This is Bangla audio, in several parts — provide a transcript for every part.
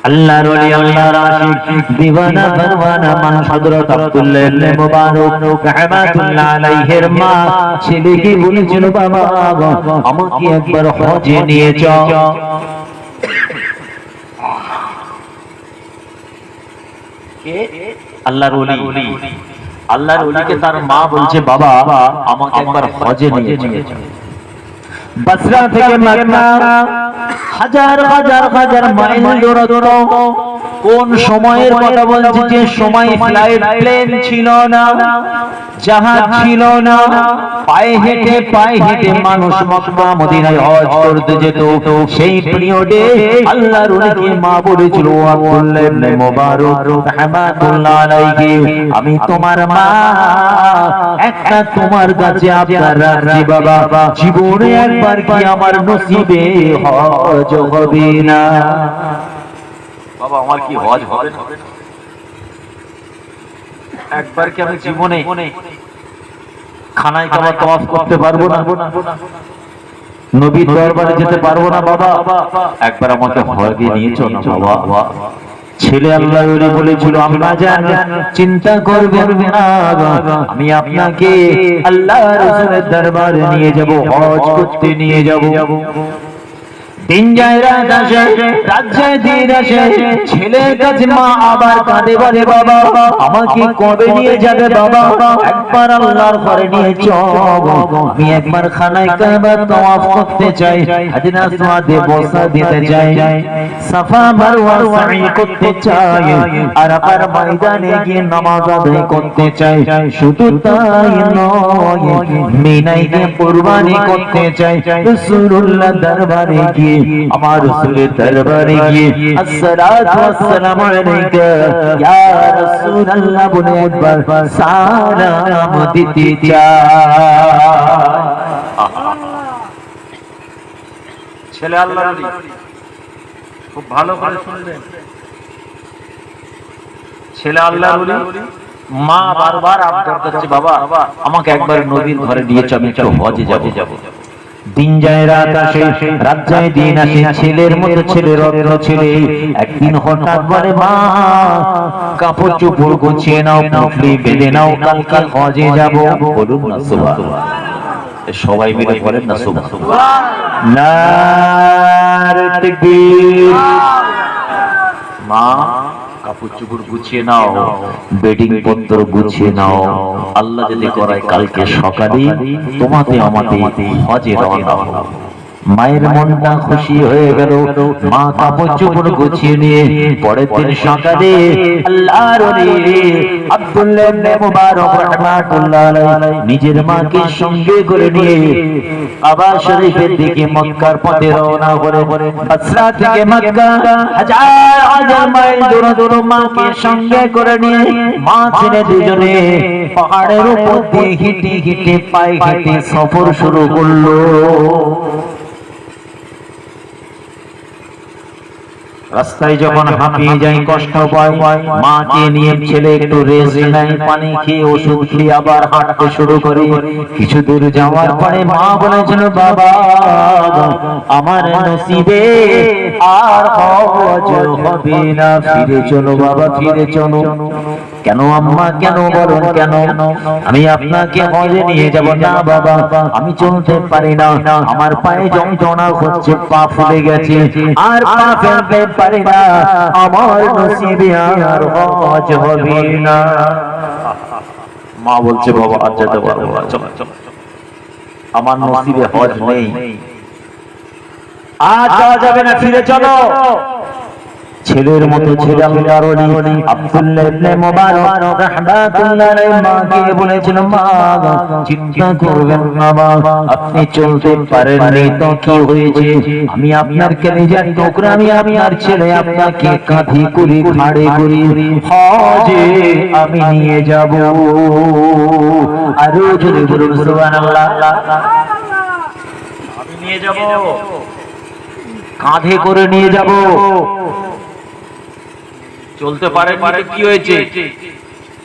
আল্লাহর ওলি আল্লাহর আশিক দিওয়ানা পরওয়ানা মান হযরত আব্দুল্লাহ ইবনে মুবারক রাহমাতুল্লাহ আলাইহির মা ছেলেকে বলেছিল, বাবা আমাকে একবার হজে নিয়ে যাও। কে? আল্লাহর ওলি। আল্লাহর ওলিকে তার মা বলছে, বাবা আমাকে একবার হজে নিয়ে যাও। বসরা থেকে মক্কা হাজার হাজার হাজার মাইল দূরত্ব। কোন সময়ের কথা বলছি? যে সময় ফ্লাইট প্লেন ছিল না, জাহাজ ছিল না, পায়ে হেঁটে মানুষ মক্কা মদিনায় হজ করতে যেত। সেই পিরিয়ডে আল্লাহর ওলিকে মা বলেছিল, আব্দুল্লাহ ইবনে মুবারক রাহমাতুল্লাহ আলাইহি, আমি তোমার মা, একটা তোমার কাছে আবদার রাখছি বাবা, জীবনে একবার কি আমার নসিবে হজ হবে না? বাবা আমার কি হজ হবে না? একবার কি আমি জীবনে খানায় কাবা তওয়াফ করতে পারবো না? নবীর দরবারে যেতে পারবো না? বাবা একবার আমাকে হজে নিয়ে চলো না বাবা। ছেলে আল্লাহর ওলি বলেছিল, আম্মা জান চিন্তা করবেন না, আমি আপনাকে আল্লাহর রাসূলের দরবারে নিয়ে যাব, হজ করতে নিয়ে যাব। দিন যায় রাত আসে, রাত যায় দিন আসে, ছেলের কাছে মা আবার কাঁদে, বলে বাবা আমাকে কবে নিয়ে যাবে বাবা? একবার আল্লাহর ঘরে নিয়ে চলো, আমি একবার খানায় কাবা তওয়াফ করতে চাই, হাজরা আসওয়াদে বসা দিতে চাই, সাফা মারওয়া সাই করতে চাই, আরাফার ময়দানে গিয়ে নামাজ আদায় করতে চাই। শুধু তাই নয়, মিনায় গিয়ে কুরবানি করতে চাই। রাসূলুল্লাহ দরবারে গিয়ে, আমার রাসূলের দরবারে গিয়ে আসসালাতু ওয়াসসালামু আলাইকা ইয়া রাসূলুল্লাহ বলে একবার সালাম দিতে চাই। ছেলে আল্লাহর ওলি, খুব ভালো করে শুনবেন, ছেলে আল্লাহর ওলি, মা বারবার আবদার করছে, বাবা আমাকে একবার নবীর ঘরে নিয়ে চলো, আমি হজে যাব। দিন যায় রাত আসে, রাত যায় দিন আসে, ছেলের মতো ছেলে, রত্ন ছেলে। একদিন হঠাৎ বলে, মা কাপড় চোপড় গুছিয়ে নাও, পুটলি বেঁধে নাও, কালকে হজে যাব। বলুন না সুবহানাল্লাহ, সবাই মিলে বলেন না সুবহানাল্লাহ। নারে তাকবীর। মা কাপড় চোপড় গুছিয়ে নাও, বেডিং পত্র গুছিয়ে নাও, আল্লাহ যদি করায় কালকে সকালে তোমাকে আমাকে হজে রওনা হবো। মায়ের মনটা খুশি হয়ে গেল। মা কাপড় চোপড় গুছিয়ে নিয়ে পরের দিন সকালে আল্লাহর ওলি আব্দুল্লাহ ইবনে মুবারক রাহমাতুল্লাহ আলাইহি নিজের মাকে সঙ্গে করে নিয়ে কাবা শরীফের দিকে মক্কার পথে রওনা করে। বসরা থেকে মক্কা হাজার হাজার মাইল দূর মাকে সঙ্গে করে নিয়ে মা ছেলে দুজনে পাহাড়ের উপর দিয়ে হেঁটে পায়ে হেঁটে সফর শুরু করলো। রাস্তায় যখন হাঁপিয়ে যায়, কষ্ট পায়, মাকে নিয়ে ছেলে একটু রেস্ট নেয়, পানি খেয়ে ওষুধ খেয়ে আবার হাঁটতে শুরু করে। কিছু দূর যাওয়ার পরে মা বলেছিল, বাবা আমার নসিবে আর হজ হবে না, ফিরে চলো বাবা, ফিরে চলো। কেন আম্মা, কেন বলুন কেন? আমি আপনাকে হজে নিয়ে যাব না বাবা, আমি চলতে পারি না, আমার পায়ে যন্ত্রণা হচ্ছে, পা ফুলে গেছে, আর পা ফেলতে পারি না, আমার নসিবে আর হজ হবে না। মা বলছে, বাবা আজ যেতে পারবো না, চলো চলো, আমার নসিবে হজ নেই, আজ যাওয়া যাবে না, ফিরে চলো। ছেলের মতো ছেলে আল্লাহর ওলি আব্দুল্লাহ ইবনে মুবারক রাহমাতুল্লাহ আলাইহি মাকে বলেছিল, মা চিন্তা করবেন না বাবা, আপনি চলতে পারেননি তো কি হয়েছে, আমি আপনার কলিজার টুকরা, আমি আপনার ছেলে, আপনাকে কাঁধে করে ঘাড়ে করে হজে আমি নিয়ে যাব। আরো যদি বলুন সুবহানাল্লাহ, আমি নিয়ে যাব, কাঁধে করে নিয়ে যাব। চলতে পারে কি হয়েছে,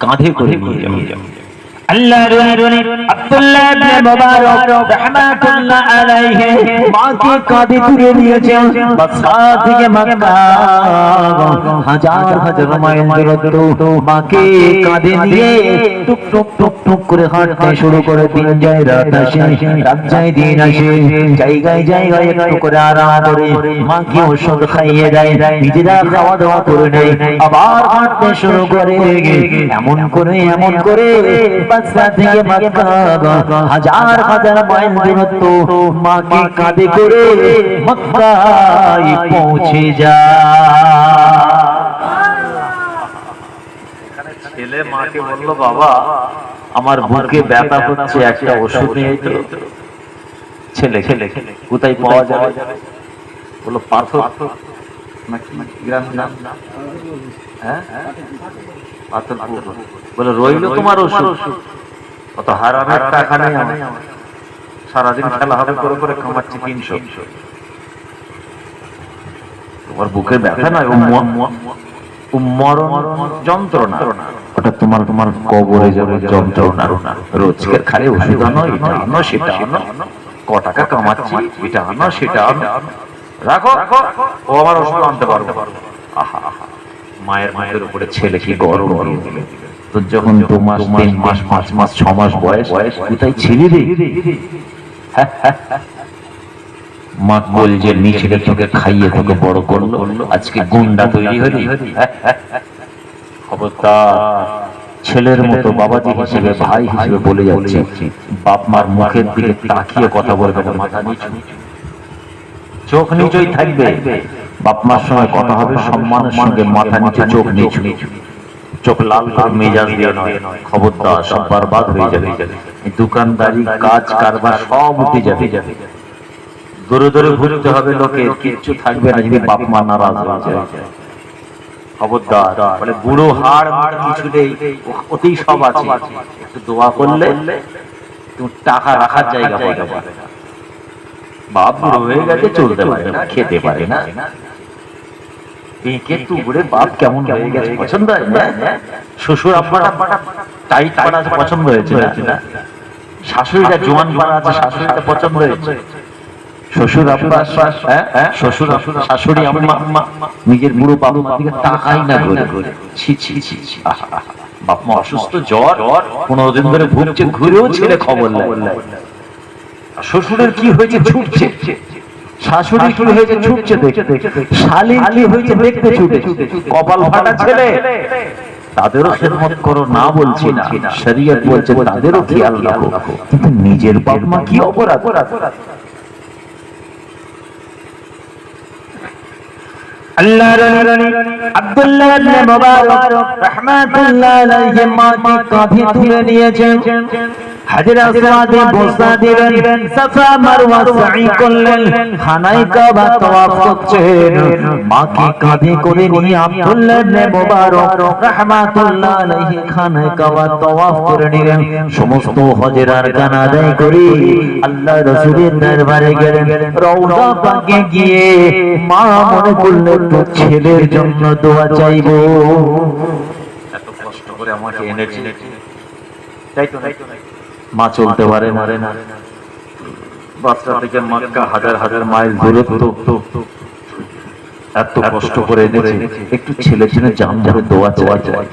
কাঁধে করে নিয়ে যাব। আল্লাহর ওলি আব্দুল্লাহ ইবনে মুবারক রাহমাতুল্লাহ আলাইহি মাকে কাঁধে তুলে নিয়েছেন। বসরা থেকে মক্কা হাজার হাজার মাইল দূরত্ব মাকে কাঁধে নিয়ে টুক টুক টুক টুক করে হাঁটতে শুরু করে। দিন যায় রাত আসে, রাত যায় দিন আসে, জায়গায় জায়গায় একটু করে আরাম করে মাকে ওষুধ খাইয়ে দেয়, নিজেরা খাওয়া দাওয়া করে নেয়, আবার হাঁটতে শুরু করে। এমন করে বাচ্চা থেকে মক্কা হাজার হাজার মাইল দূরত্ব মাকে কাঁধে করে মক্কায় পৌঁছে যায়। ছেলে মাকে বলল, বাবা আমার বুকে ব্যথা হচ্ছে, একটা ওষুধ নিয়ে তো। ছেলে কোথায় পাওয়া যাবে? বললো পাথর গ্রাম নাম, হ্যাঁ পাথর। বলে রইল তোমার ওষুধ, কত হারামের টাকা নেই আমার, সারাদিন খেলা হবে করে করে কামাচ্ছি 300। তোমার বুকের ব্যথা নয়, মরণ যন্ত্রণা, ওটা তোমার কবরে যাবে যন্ত্রণা। রোজকের খালি ওষুধ আনো, এটা আনো সেটা আনো, ক টাকা কামাচ্ছি, এটা আনো সেটা আনো, রাখো ও আমার ওষুধ আনতে পারবো। আহা মায়ের মায়ের উপরে ছেলে কি গরম দিল। তো যখন 2 মাস 3 মাস 5 মাস 6 মাস বয়স, কোথায় ছিলি রে? মা বলছে নিচে তোকে খাইয়ে তোকে বড় করলো, আজকে গুন্ডা তৈরি হলি। খবরদার, ছেলের মতো বাবাজি হিসেবে ভাই হিসেবে বলে যাচ্ছে, বাপ মার মুখের দিকে তাকিয়ে কথা বলবে না, মাথা নিচু, চোখ নিচুই থাকবে। বাপ মার সঙ্গে কথা হবে সম্মানের সঙ্গে, মাথা নিচু চোখ নিচু, চোখ লাল করে মেজাজ দিয়ে নয়। খবরদার, সব বরবাদ হয়ে যাবে। দোকানদারি কাজ কারবার সব উঠে যাবে, দূরে দূরে ঘুরতে হবে, লোকের কিচ্ছু থাকবে না যদি বাপ মা নারাজ হয়ে যায়। খবরদার, বলে বুড়ো হাড় মার কিছু নেই, ওতেই সব আছে, একটু দোয়া করলে তুমি টাকা রাখার জায়গা পাবে। বাপ বুড়ো হয়ে গেছে, চলতে পারে না, খেতে পারে না, বেঁকে তুবড়ে বাপ কেমন হয়ে গেছে, পছন্দ হয় না? শ্বশুর আব্বাটা টাইট পাড়া আছে, পছন্দ হয়েছে না? শাশুড়িটা জোয়ান পাড়া আছে, শাশুড়িটা পছন্দ হয়েছে? শ্বশুর আব্বা, শ্বশুর শাশুড়ি আম্মা নিজের বুড়ো বাবু মার দিকে তাকাই না ঘুরে, ছি ছি ছি, বাপ মা অসুস্থ, জ্বর 15 দিন ধরে ভুগছে, ঘুরেও ছেলে খবর নেয়। শ্বশুরের কি হয়েছে ছুটছে, শাশুড়ি কি হয়েছে ছুটছে দেখতে, শালীর কি হয়েছে দেখতে ছুটে। কপাল ফাটা ছেলে, তাদেরও খেদমত করো না বলছি না, শরীয়ত বলছে তাদেরও খেয়াল রাখো, কিন্তু নিজের বাপ মা কি অপরাধ? আল্লাহর রানী আব্দুল্লাহ ইবনে মুবারক রাহমাতুল্লাহ আলাইহি মাকে কাঁধে তুলে নিয়েছেন, হাজরে আসওয়াদে বসা দিলেন, সাফা মারওয়া সাই করলেন, খানায়ে কাবা তওয়াফ করছেন। মাকে কাঁধে করে নিয়ে আব্দুল্লাহ ইবনে মুবারক রাহমাতুল্লাহ আলাইহি খানায়ে কাবা তওয়াফ করে নিলেন। সমস্ত হজের আরকান আদায় করে আল্লাহ রাসূলের দরবারে গেলেন। রওজা পাকে গিয়ে মা মনে করলেন তো ছেলের জন্য দোয়া চাইবো, এত কষ্ট করে আমাকে এনেছে, তাই তো মা চলতে পারে না, বাচ্চা থেকে মক্কা হাজার হাজার মাইল দূরত্ব, এত কষ্ট করে এনেছে, একটু ছেলে জান ধরে দোয়া চাই।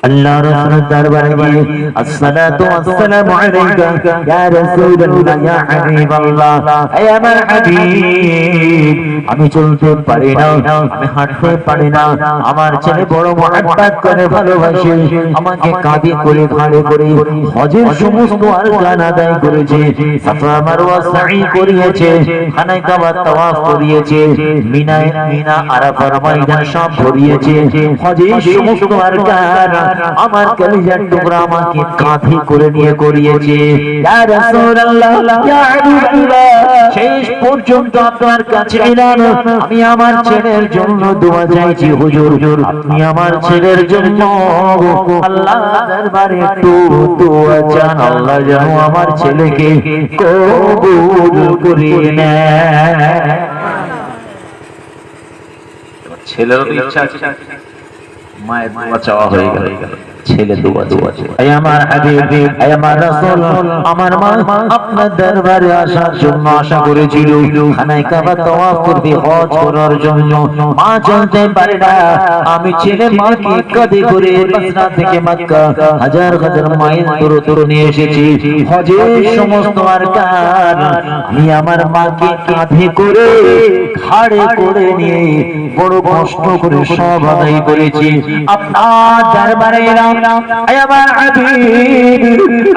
আল্লাহ রাসূলের দরবারে গিয়ে আসসালাতু ওয়াসসালামু আলাইকা ইয়া রাসূলুল্লাহ ইয়া হাবিবাল্লাহ, হে আমার হাবিব, আমি চলতে পারি না, আমি হাঁটতে পারি না, আমার ছেলে বড় মহব্বত করে ভালোবাসে, আমাকে কাঁধে করে ঘাড়ে করে হজের সমস্ত আরকান আদায় করেছে, সাফা মারওয়া সাই করিয়েছে, খানায়ে কাবা তাওয়াফ করিয়েছে, মিনা আরাফার ময়দান সব ঘুরিয়েছে, হজের সমস্ত আরকান আমার কলিজার টুকরা আমাকে কাঁধে করে নিয়ে করিয়েছে। ইয়া রাসূলুল্লাহ ইয়া হাবিবাল্লাহ, শেষ পর্যন্ত আপনার কাছে এলাম, আমি আমার ছেলের জন্য দোয়া চাইছি হুজুর, আপনি আমার ছেলের জন্য আল্লাহর দরবারে একটু দোয়া চান, আল্লাহ যেন আমার ছেলেকে কবুল করে নেয়। ছেলের ইচ্ছা আছে, মায়ের দোয়া চাওয়া হয়ে গেল, ছেলে দোয়া চেয়েছে, আয় আমার হাবিব, আয় আমার রাসূল, আমার মা আপনার দরবারে আসার জন্য আশা করেছিল, খানায় কাবা তওয়াফ করবে, হজ করার জন্য। মা চলতে পারে না, আমি ছেলে মাকে কাঁধে করে মদিনা থেকে মক্কা হাজার হাজার মাইল দূরে নিয়ে এসেছি। হজের সমস্ত আরকান আমি আমার মাকে কাঁধে করে ঘাড়ে করে নিয়ে বড় কষ্ট করে সব আদায় করেছি। আপনার দরবারে এলাম, আয় আমার হাবিব,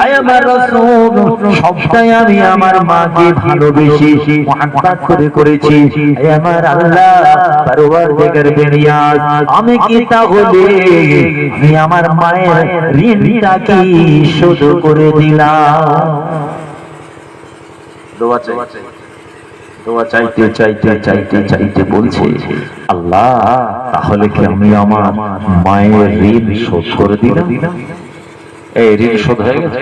আয় আমার রাসূল, সবটাই আমি আমার মাকে ভালোবেসে মুহাব্বত করে করেছি। আয় আমার আল্লাহ পরওয়ারদিগার বেনিয়াজ, আমি কি তাহলে আমি আমার মায়ের ঋণটা কি শোধ করে দিলাম? দোয়া চাই, দোয়া চাইতে চাইতে চাইতে চাইতে বলছে, আল্লাহ তাহলে কি আমি আমার মায়ের ঋণ শোধ করে দিলাম? এই ঋণ শোধ হয়ে গেছে?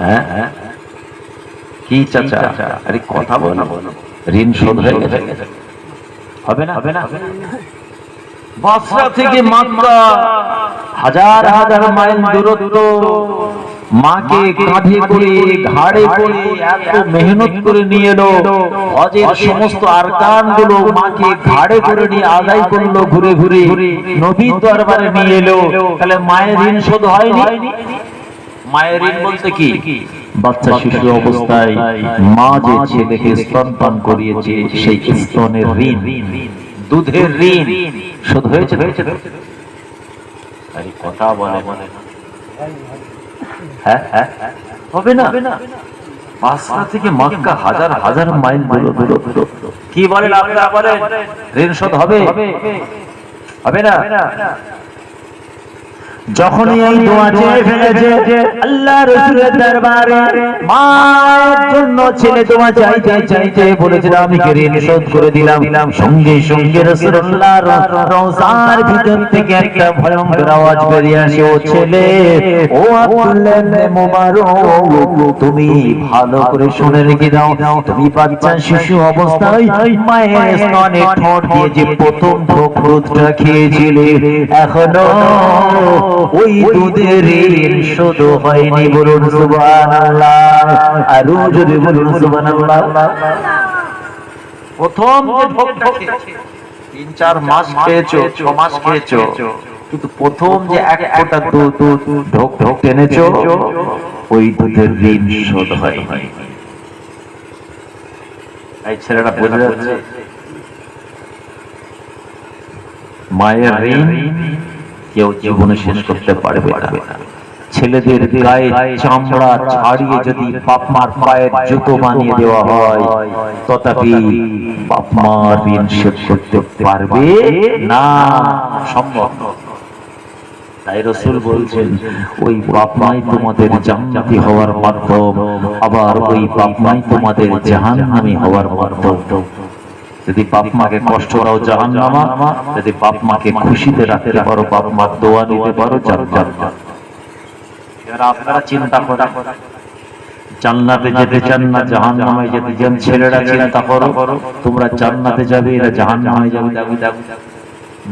হ্যাঁ কি চাচা, আরে কথা বল, ঋণ শোধ হয়ে গেছে? হবে না? হবে না? বসরা থেকে মক্কা হাজার হাজার মাইল দূরত্ব, মাকে কাঁধে করে ঘাড়ে করে এত মেহনত করে নিয়ে এলো, হজের সমস্ত আরকান গুলো মাকে ঘাড়ে করে নিয়ে আদায় করলো, ঘুরে ঘুরে নবীর দরবারে নিয়ে এলো। তাহলে মায়ের ঋণ শোধ হয়নি? মায়ের ঋণ বলতে কি? বাচ্চা শিশু অবস্থায় মা যে ছেলেকে স্তনপান করিয়েছে সেই স্তনের ঋণ, দুধের ঋণ শোধ হয়েছে? আরে কথা বলে, হ্যাঁ হ্যাঁ হবে না? বাসরা থেকে মক্কা হাজার হাজার মাইল দূরত্ব, কি বলেন আপনারা? বলেন ঋণ শোধ হবে? হবে না? যখনই এই দোয়া চেয়ে ফেলেছে আল্লাহ রাসূলের দরবারে, মায়ের জন্য ছেলে দোয়া চাইতে চাইতে বলেছিল আমি কি ঋণ শোধ করে দিলাম। সঙ্গে সঙ্গে রাসূলুল্লাহর রওজার ভিতর থেকে একটা ভয়ঙ্কর আওয়াজ বেরিয়ে আসে, ও ছেলে, ও আব্দুল্লাহ ইবনে মুবারক, তুমি ভালো করে শুনে রেখে দাও, তুমি বাচ্চা শিশু অবস্থায় মায়ের স্তনে ঠোঁট দিয়ে যে প্রথম দুধটা খেয়েছিলে, এখনো ওই দুধের ঋণ শোধ হয়নি। বলুন সুবহানাল্লাহ, আরো জোরে বলুন সুবহানাল্লাহ। প্রথম যে ঢোকটা খেয়েছো, 3-4 মাস খেয়েছো, 6 মাস খেয়েছো, কিন্তু প্রথম যে এক ফোঁটা দুধ ঢোক টেনেছো, ওই দুধের ঋণ শোধ হয়নি। এই ছেলেটা বোঝা যাচ্ছে মায়ের ঋণ কেউ জীবনে শেষ করতে পারবে না। ছেলেদের গায়ে চামড়া ছাড়িয়ে যদি বাপ মার পায়ের জুতো বানিয়ে দেওয়া হয়, তথাপি বাপ মার ঋণ শোধ করতে পারবে না, সম্ভব। তাই রাসূল বলছেন, ওই বাপ মাই তোমাদের জান্নাতি হওয়ার মাধ্যম, আবার ওই বাপ মাই তোমাদের জাহান্নামী হওয়ার মাধ্যম। যদি বাপ মাকে কষ্ট দাও জাহান্নামা, যদি বাপ মাকে খুশিতে রাখতে পারো, বাপ মার দোয়া নিতে পারো, জান্নাত। এবার আপনারা চিন্তা করেন, জান্নাতে যেতে চান না জাহান্নামে যেতে চান? ছেলেরা চিন্তা করো, তোমরা জান্নাতে যাবে, এরা জাহান্নামে যাবে।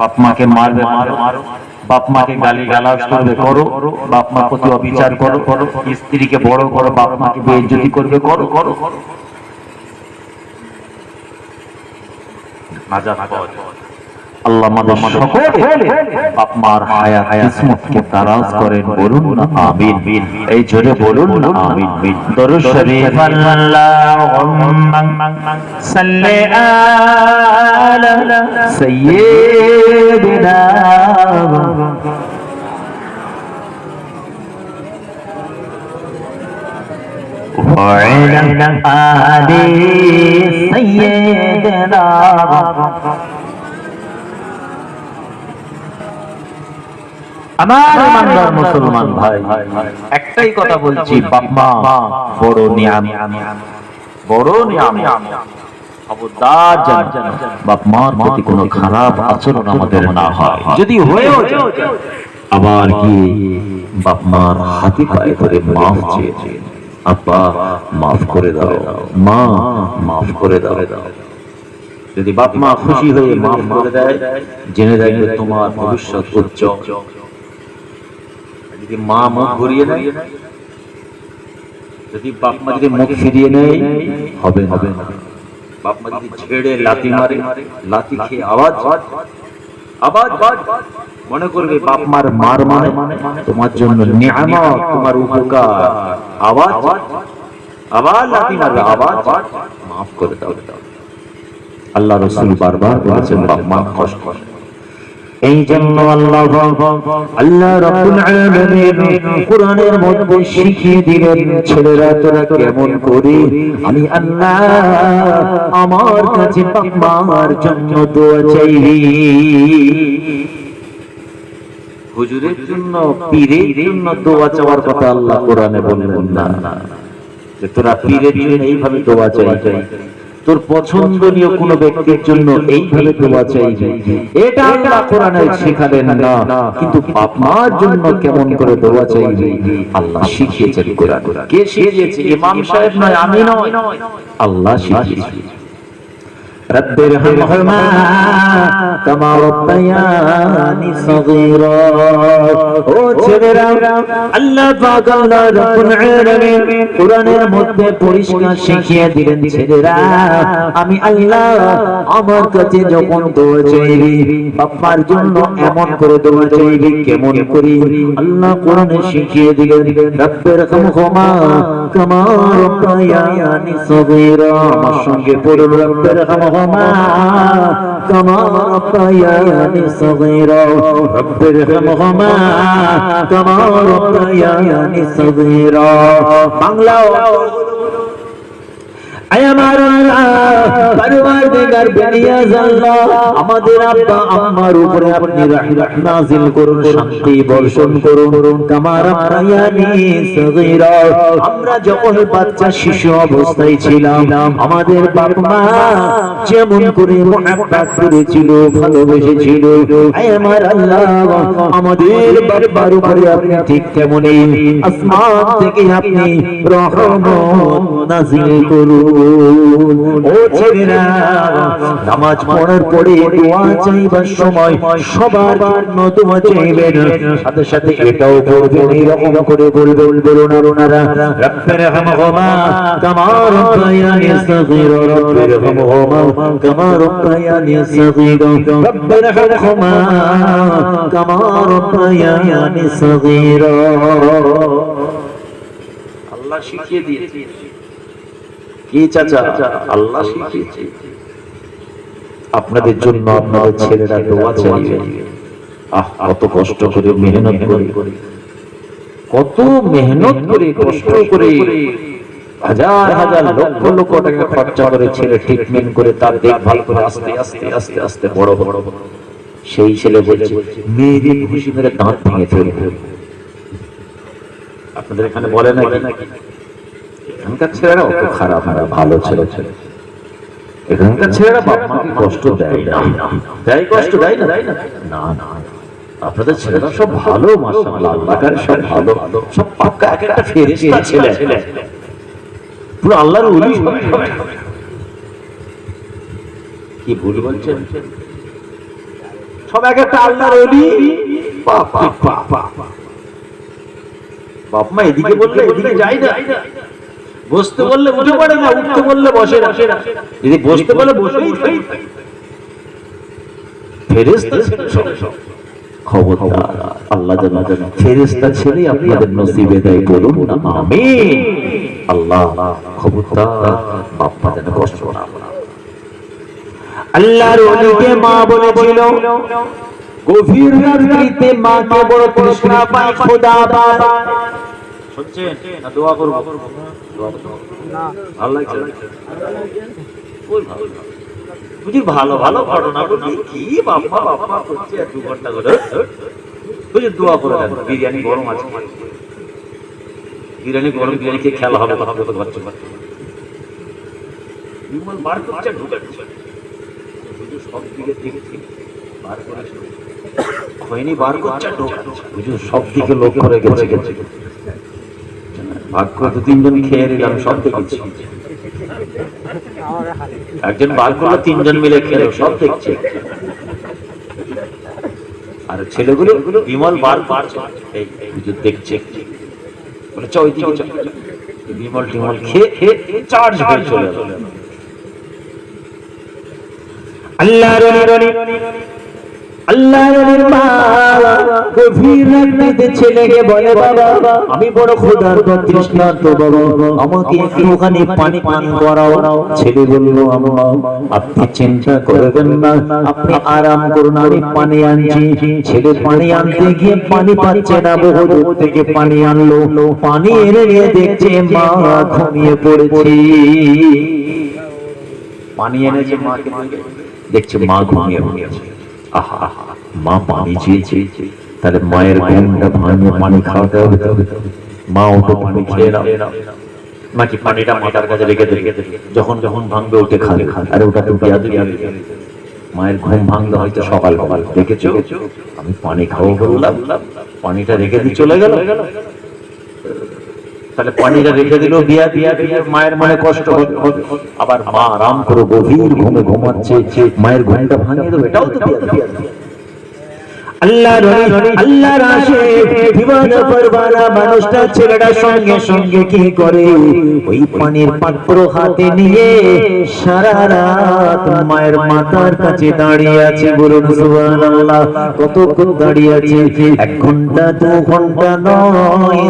বাপ মাকে মারবে, মারো, বাপ মাকে গালি গালাজ করবে, করো, বাপ মা প্রতি অবিচার করো, স্ত্রীকে বড় করো, বাপ মাকে বেইজ্জতি করবে, করো। আল্লাহ আমাদের সকলের বাপ মার হায়াত কিসমতকে দারাজ করেন, বলুন না আমিন। এই জোরে বলুন না আমিন। দরুদ শরীফ, আল্লাহুম্মা সাল্লি আলা সাইয়্যিদিনা وعلى آل سيدنا। আমার ইমানদার মুসলমান ভাই, একটাই কথা বলছি, বাপ মা বড় নিয়ামত, বড় নিয়ামত। খবরদার যেন বাপ মার প্রতি কোনো খারাপ আচরণ আমাদের না হয়। যদি হয়েও যায়, আবার কি বাপ মার হাতে পায়ে ধরে মাফ চেয়ে, আব্বা মাফ করে দাও, মা মাফ করে দাও। যদি বাপ মা খুশি হয়ে মাফ করে দেয়, জেনে রাখবে তোমার ভবিষ্যৎ উজ্জ্বল। যদি মা মুখ ঘুরিয়ে নেয়, যদি বাপ মা যদি মুখ ফিরিয়ে নেয়, হবে হবে না। বাপ মা যদি ছেড়ে লাথি মারে, লাথি খেয়ে আওয়াজ আওয়াজ মনে করবে বাপ মার মার মানে তোমার জন্য নিয়ামত, তোমার উপকার। আওয়াজ আবার লাথি মারবে, আওয়াজ মাফ করে দাও। আল্লাহ রাসূল বারবার বলেছেন বাপ মা কষ্ট করে। এই জন্য আল্লাহ রাব্বুল আলামিন কোরআনের মধ্যে শিখিয়ে দিলেন, ছেলেরা তোরা কেমন করে আমি আল্লাহ আমার কাছে বাপ মার জন্য দোয়া চাইবি। হুজুরের জন্য, পীরের জন্য দোয়া চাওয়ার কথা আল্লাহ কোরআনে বললেন না, যে তোরা পীরের জন্য এইভাবে দোয়া চাইবি, তোর পছন্দনীয় কোন ব্যক্তির জন্য এইভাবে দোয়া চাইবি, এটা আল্লাহ কোরআনে শেখালেন না। কিন্তু বাপ মার জন্য কেমন করে দোয়া চাইবি আল্লাহ শিখিয়েছেন কোরআনে। কে শিখিয়েছে? ইমাম সাহেব নয়, আমি নয়, আল্লাহ শিখিয়েছে। রব্বিরহামহুমা কামা রাব্বায়ানি সগীরা। ও ছেলেরা, আল্লাহ পাক আল্লাহ রাব্বুল আলামিন কোরআনের মধ্যে পরিষ্কার শিখিয়ে দিলেন, ছেলেরা আমি আল্লাহ আমার কাছে যখন দোয়া চাইবি বাবার জন্য এমন করে দোয়া চাইবি। কেমন করে? আল্লাহ কোরআনে শিখিয়ে দিলেন, রব্বিরহামহুমা কামা রাব্বায়ানি সগীরা। আমার সঙ্গে পড়ুন, রব্বিরহামহুমা كما ربياني صغيرا رب ارحمهما كما ربياني صغيرا। বাংলা আমাদের আব্বা আম্মার উপরে আপনি রহমত নাযিল করুন, শান্তি বর্ষণ করুন। কামা রাব্বায়ানি সগীরা। আমরা যখন বাচ্চা শিশু অবস্থায় ছিলাম আমাদের বাপ মা যেমন করে মুহাব্বত করেছিল, ভালোবেসেছিল, আমার আল্লাহ আমাদের বাবার উপরে আপনি ঠিক তেমনই আসমান থেকে আপনি রহমত নাযিল করুন। ও ছেলেরা, নামাজ পড়ার পরে দোয়া চাইবার সময় সবার জন্য দোয়া চাইবেন, সাথে সাথে এটাও করবেন, এরকম করে বলবেন ওনারা রব্বিরহামহুমা কামা রাব্বায়ানি সগীরা, রব্বিরহামহুমা কামা রাব্বায়ানি সগীরা, রব্বিরহামহুমা কামা রাব্বায়ানি সগীরা। আল্লাহ শিখিয়ে দিয়েছে। কি চাচা? আল্লাহ শিখিয়েছে। আপনাদের জন্য আপনাদের ছেলেরা দোয়া চাইবে। কত কষ্ট করে মেহনত করে, কত মেহনত করে কষ্ট করে, হাজার হাজার লক্ষ লক্ষ টাকা খরচা করে ছেলে ট্রিটমেন্ট করে তার দেখভাল করে আস্তে আস্তে আস্তে আস্তে বড় বড় সেই ছেলে বলছে মেয়েদের খুশি মেরে দাঁত ভেঙে ফেলবে। আপনাদের এখানে বলে নাকি? এখানকার ছেলেরা অত খারাপ না, ভালো ছেলে। এখানকার ছেলেরা বাপ মাকে কষ্ট দেয় না, দেয় কষ্ট দেয় না? না না, আপনাদের ছেলেরা সব ভালো, মাশাআল্লাহ, আল্লাহর সব ভালো, সব পাক্কা এক একটা ফেরেশতা ছেলে, পুরো আল্লাহর ওলি। কি ভুল বলছেন? সব এক একটা আল্লাহর ওলি। বাপ মা এদিকে বললে এদিকে যায় না, বসতে বললে উঠে পড়ে না, উঠতে বললে বসে না, যদি বসতে বলে বসেই থাকে। ফেরেশতা সব খবরদার, আল্লাহ যেন ফেরেশতা ছেলে আপনাদের নসিবে দেয়, বলুন না আমিন। আল্লাহ খবরদার বাপ মা যেন কষ্ট না পায়। আল্লাহর ওলিকে মা বলেছিল গভীর রাত্রিতে মাকে বড় তৃষ্ণা পায়, খোদা পায়। শুনছেন না? দোয়া করব না, আল্লাহ বুঝি ভালো ভালো ঘটনা বলি, কি বাবা বাবা করছে 2 ঘন্টা করে বুঝি দোয়া করে দেন। বিরিয়ানি গরম আছে, বিরিয়ানি গরম, বিরিয়ানি খেয়ে খেলা হবে তো হবে তো বাচ্চা বাচ্চা বিমল বার করছে, ঢুকাচ্ছে বুঝি সব দিকে দেখছি বার করে খৈনি বার করছে, ঢুকাচ্ছে বুঝি সব দিকে লক্ষ্য রেখেছে। ভাগ্য 2-3 জন খেয়ে নিলাম, সব দেখেছি। একজন বার করলো, তিনজন মিলে খেলো, সব দেখছে। আর ছেলেগুলো বিমল বার পারছে, এই হুজুর দেখছে, বলে চ ওইদিকে চ। বিমল টিমল খেয়ে চার্জ হয়ে চলে গেল। আল্লাহর মা গভীর রাতে ছেলেকে বলে, বাবা আমি বড় ক্ষুধার্ত তৃষ্ণার্ত, বাবা আমাকে একটুখানি পানি পান করাও। ছেলে বলল, আম্মা আপনি চিন্তা করবেন না, আপনি আরাম করুন, আমি পানি আনছি। ছেলে পানি আনতে গিয়ে পানি পাচ্ছে না, বহু দূর থেকে পানি আনলো। পানি এনে নিয়ে দেখছে মা ঘুমিয়ে পড়েছে। পানি এনেছে মাকে, দেখছে মা ঘুমিয়ে পড়েছে। আহা, মা পানি চেয়েছে, তাহলে মায়ের ঘুমটা ভাঙিয়ে পানি খাওয়াতে হবে। মা ওটা পানি খেয়ে নাও, নাকি পানিটা মাতার কাছে রেখে দেবে, যখন যখন ভাঙবে ওটা খাবে। আরে ওটা তো দেয়া দেবে। মায়ের ঘুম ভাঙলে হয়তো সকাল সকাল, দেখেছো আমি পানি খাবো বললাম, পানিটা রেখে দিয়ে চলে গেল। তাহলে পানিটা রেখে দিল, দিয়া দিয়া দিয়ে মায়ের মনে কষ্ট হবে। আবার মা আরাম করে গভীর ঘুমে ঘুমাচ্ছে, মায়ের ঘুমটা ভাঙিয়ে দেবে, এটাও তো দিয়া। আল্লাহর আশিক দিওয়ানা পরওয়ানা মানুষটা ছেলেটা সঙ্গে সঙ্গে কি করে, ওই পানির পাত্র হাতে নিয়ে সারা রাত মায়ের মাথার কাছে দাঁড়িয়ে আছে। বলুন সুবহানাল্লাহ। কতক্ষণ দাঁড়িয়ে আছে? 1 ঘন্টা 2 ঘন্টা নয়,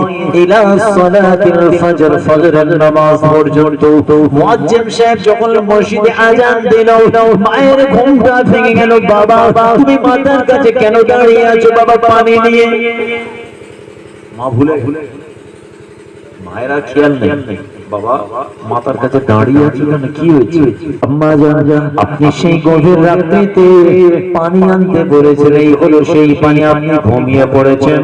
ইলা সালাতিল ফজর, ফজরের নামাজ পর্যন্ত। মুয়াজ্জিম সাহেব যখন মসজিদে আযান দিল, মায়ের ঘুমটা ভেঙে গেল। বাবা তুমি মাথার কাছে কেন দাঁড়িয়ে আছো বাবা পানি নিয়ে? মা ভুলে, মায়েরা খেয়াল নেই, বাবা মাতার কাছে দাঁড়িয়ে আছো কেন, কি হয়েছে? আম্মা জান আপনি সেই গভীর রাত্রিতে পানি আনতে বলেছেন, এই হলো সেই পানি, আপনি ঘুমিয়ে পড়েছেন,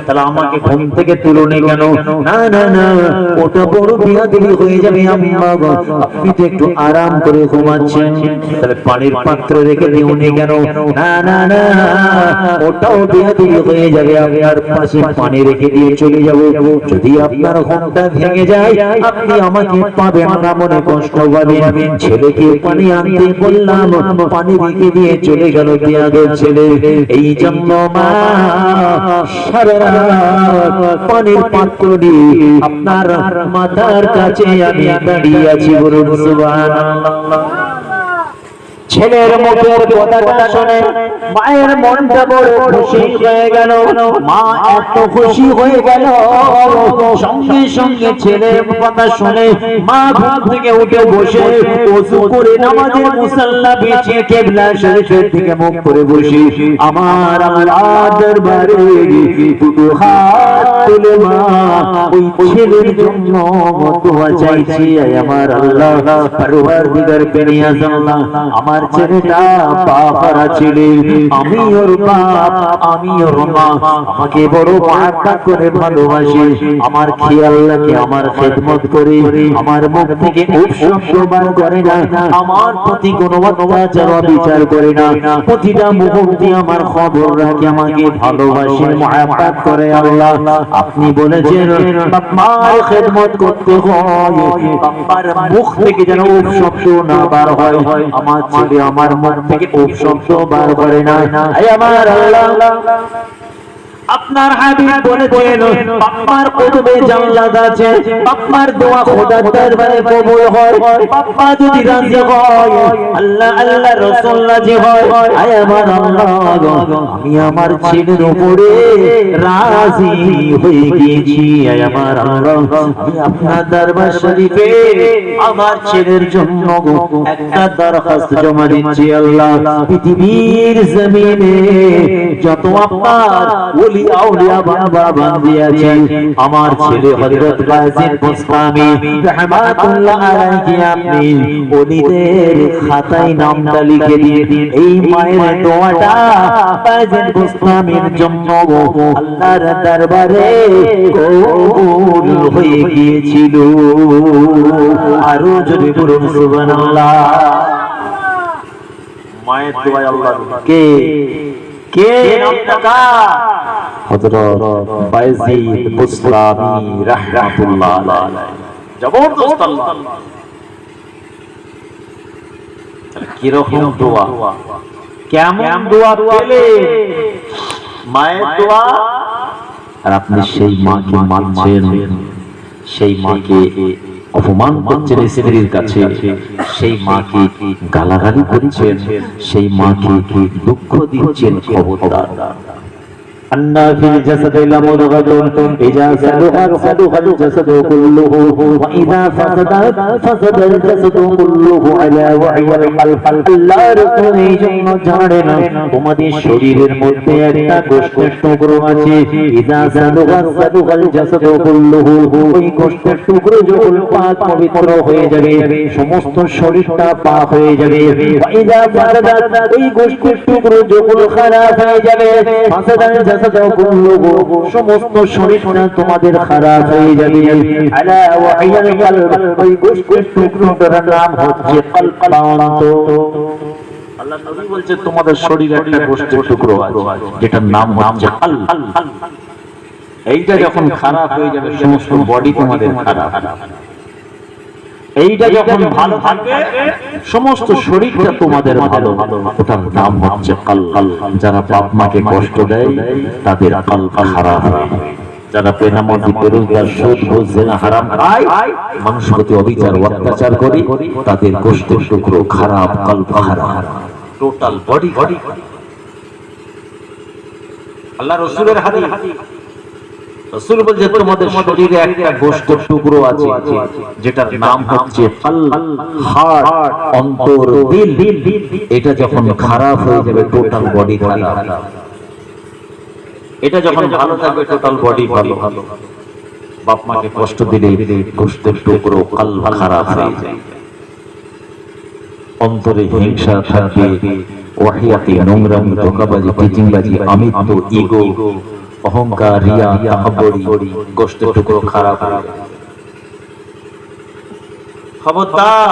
তাহলে আমাকে ঘুম থেকে তুলুনি কেন? না না না, ওটা বড় বিয়াদবি হয়ে যাবে আম্মা গো, আপনি তো একটু আরাম করে ঘুমাচ্ছেন, তাহলে পানির পাত্র রেখে দিওনি কেন? না না না, ওটাও বিয়াদবি হয়ে যাবে, আমি আর পাশে পানি রেখে দিয়ে চলে যাব। যদি আপনার ঘুমটা ভেঙে যায় আপনি আমাকে পাবেন না, মনে কষ্ট পাবেন। ছেলেকে পানি আনতে বললাম, পানি রেখে দিয়ে চলে গেল বিয়াদব ছেলে। এই জন্য মা সারা রাত পানির পাত্র নিয়ে আপনার মাথার কাছে আমি দাঁড়িয়ে আছি। বলুন সুবহানাল্লাহ। ছেলের মুখের কথাটা শুনে মায়ের মনটা বড় খুশি হয়ে গেল। মা এত খুশি হয়ে গেল, সঙ্গে সঙ্গে ছেলের কথা শুনে মা ঘুম থেকে উঠে বসে ওযু করে নামাজের মুসাল্লা বিছিয়ে কিবলা শরীফের দিকে মুখ করে বসে আমার আল্লাহর দরবারে দুটো হাত তুলে মা ওই ছেলের জন্য দোয়া চাইছি। আমার আল্লাহ পরওয়ারদিগার পেরিয়াজ আল্লাহ, আমার ছেলেটা বাবারা ছেলে, আমি ওর বাপ, আমি ওর মা, আমাকে বড় মহব্বত করে ভালোবাসে, আমার খেয়াল রাখে, আমার খেদমত করে, আমার মুখ থেকে শব্দ বার করে না, আমার প্রতি কোনো অত্যাচার বিচার করে না, প্রতিটা মুহূর্তে আমার খবর রাখে, আমাকে ভালোবাসে, মহব্বত করে। আল্লাহ আপনি বলেছেন বাবার খেদমত করতে হয়, বাবার মুখ থেকে যেন শব্দ না বার হয়। আমার ছেলে আমার মুখ থেকে শব্দ বার করে না। আমার আল্লাহ আপনার হাবিব বলেছেন বাবার কদমে জান্নাত আছে, বাবার দোয়া খোদার দরবারে কবুল হয়, বাবা যদি রাজি হয়, আল্লাহ আল্লাহ রাসূল রাজি হয়। আয় আমার আল্লাহ, আমি আমার ছেলের উপরে রাজি হয়ে গিয়েছি। আয় আমার আল্লাহ, আমি আপনার দরবার শরীফে আমার ছেলের জন্য একটা দরখাস্ত জমা দিচ্ছি। আল্লাহ পৃথিবীর জমিনে যত আপনার ওলি আউলিয়া বাবা বান্দি আছে, আমার ছেলে হযরত বাযিদ বুস্তামি রাহমাতুল্লাহ আলাইহি আপনি ওলিদের খাতায় নামটা লিখে দিন। এই মায়ের দোয়াটা বাযিদ বুস্তামির জন্য আল্লাহর দরবারে কবুল হয়ে গিয়েছিল। আরো যদি বলুন সুবহানাল্লাহ। মায়ের দোয়া আল্লাহ কে কে নামটা হযরত বাযিদ বুস্তামি রাহমাতুল্লাহ আলাইহি। জবরদস্ত আল্লাহ। কিরকম দোয়া, কেমন দোয়া পেলে মায়ের দোয়া, আর আপনি সেই মাকে মানছেন, সেই মাকে অপমান করছেন স্ত্রীর কাছে, সেই মাকে গালাগালি করছেন, সেই মাকে দুঃখ দিচ্ছেন। খবরদার। أن في الجسد لمضغة إذا صلحت صلح الجسد كله وإذا فسدت فسد الجسد كله ألا وهي القلب। আল্লাহ রাসূল এই জন্য জানেন তোমাদের শরীরের মধ্যে একটা গোশতের টুকরো আছে, إذا صلحت صلح الجسد كله, ওই গোশতের টুকরো যখন পাক পবিত্র হয়ে যাবে সমস্ত শরীরটা পাক হয়ে যাবে। وإذا فسدت, ওই গোশতের টুকরো যখন খারাপ হয়ে যাবে, ফাসাদাল সমস্ত শরীরটা তোমাদের খারাপ হয়ে যাবে। আলা ওয়াহিয়াল কলব, ওই গোশতের টুকরোটার নাম হচ্ছে কলব। আল্লাহ নবী বলছে তোমাদের শরীরে একটা গোশতের টুকরো আছে যেটার নাম হচ্ছে কলব। এইটা যখন খারাপ হয়ে যাবে সমস্ত বডি তোমাদের খারাপ। এইটা যখন ভালো থাকবে সমস্ত শরীরটা তোমাদের ভালো। ওটার নাম হচ্ছে কলব। যারা বাপ মাকে কষ্ট দেয় তাদের কলব খারাপ হয়। যারা বেনামাজি, বেরোজগার, সুদ ঘুষ জিনা হারাম খায়, মানুষের প্রতি অবিচার অত্যাচার করে, তাদের গোশতের টুকরো খারাপ, কলব খারাপ, টোটাল বডি। আল্লাহ রাসূলের হাদিস, রাসূল বলেন তোমাদের শরীরে একটা গোশতের টুকরো আছে যেটার নাম হচ্ছে কলব, হার্ট, অন্তর, দিল। এটা যখন খারাপ হয়ে যাবে টোটাল বডি খারাপ। এটা যখন ভালো থাকবে টোটাল বডি ভালো। বাপ মাকে কষ্ট দিলে গোশতের টুকরো কলব খারাপ হয়ে যায়। অন্তরে হিংসা থাকবে, ওয়াহিয়াতি, নোংরামি, ধোঁকাবাজি, টিচিংবাজি, আমিত্ব, ইগো, অহংকার, রিয়া, তাকাব্বুরি, গোশতের টুকরো খারাপ হয়ে যায়। খবরদার।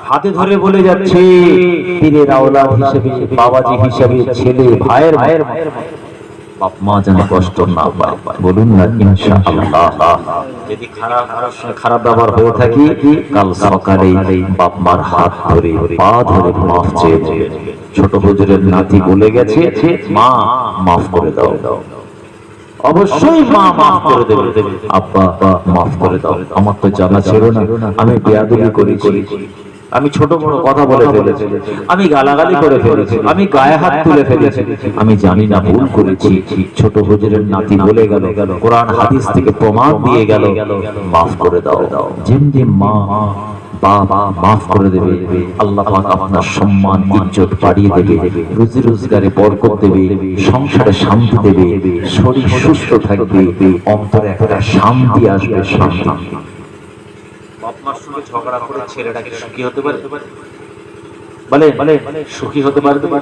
হাতে ধরে বলে যাচ্ছে পীরের আওলাদ হিসেবে, বাবাজি হিসেবে, ছেলে ভাইয়ের বাপ মা যেন কষ্ট না পায়। বলুন না ইনশাআল্লাহ। যদি খারাপ ব্যবহার হয়ে থাকি, কাল সকালে বাপ মার হাত ধরে, পা ধরে মাফ চেয়ে নেবেন। ছোট হুজুরের নাতি বলে গেছে, মা মাফ করে দাও। অবশ্যই মা মাফ করে দেবে। আব্বা মাফ করে দাও, আমার তো জানা ছিল না, আমি বেয়াদবি করেছি, আমি ছোট বড় কথা বলে ফেলেছি, আমি গালাগালি করে ফেলেছি, আমি গায়ে হাত তুলে ফেলেছি, আমি জানি না ভুল করেছি। ছোট হুজুরের নাতি বলে গেল, কোরআন হাদিস থেকে প্রমাণ দিয়ে গেল, মাফ করে দাও। যেমনি মা বাবা মাফ করে দেবে, আল্লাহ পাক আপনার সম্মান ইজ্জত বাড়িয়ে দেবে, রুজি রোজগারে বরকত দেবে, সংসারে শান্তি দেবে, শরীর সুস্থ থাকবে, অন্তরে একটা শান্তি আসবে। শান্তি। বাপ মার সঙ্গে ঝগড়া করে ছেলেটা কি সুখী হতে পারে? বলে সুখী হতে পারবে না।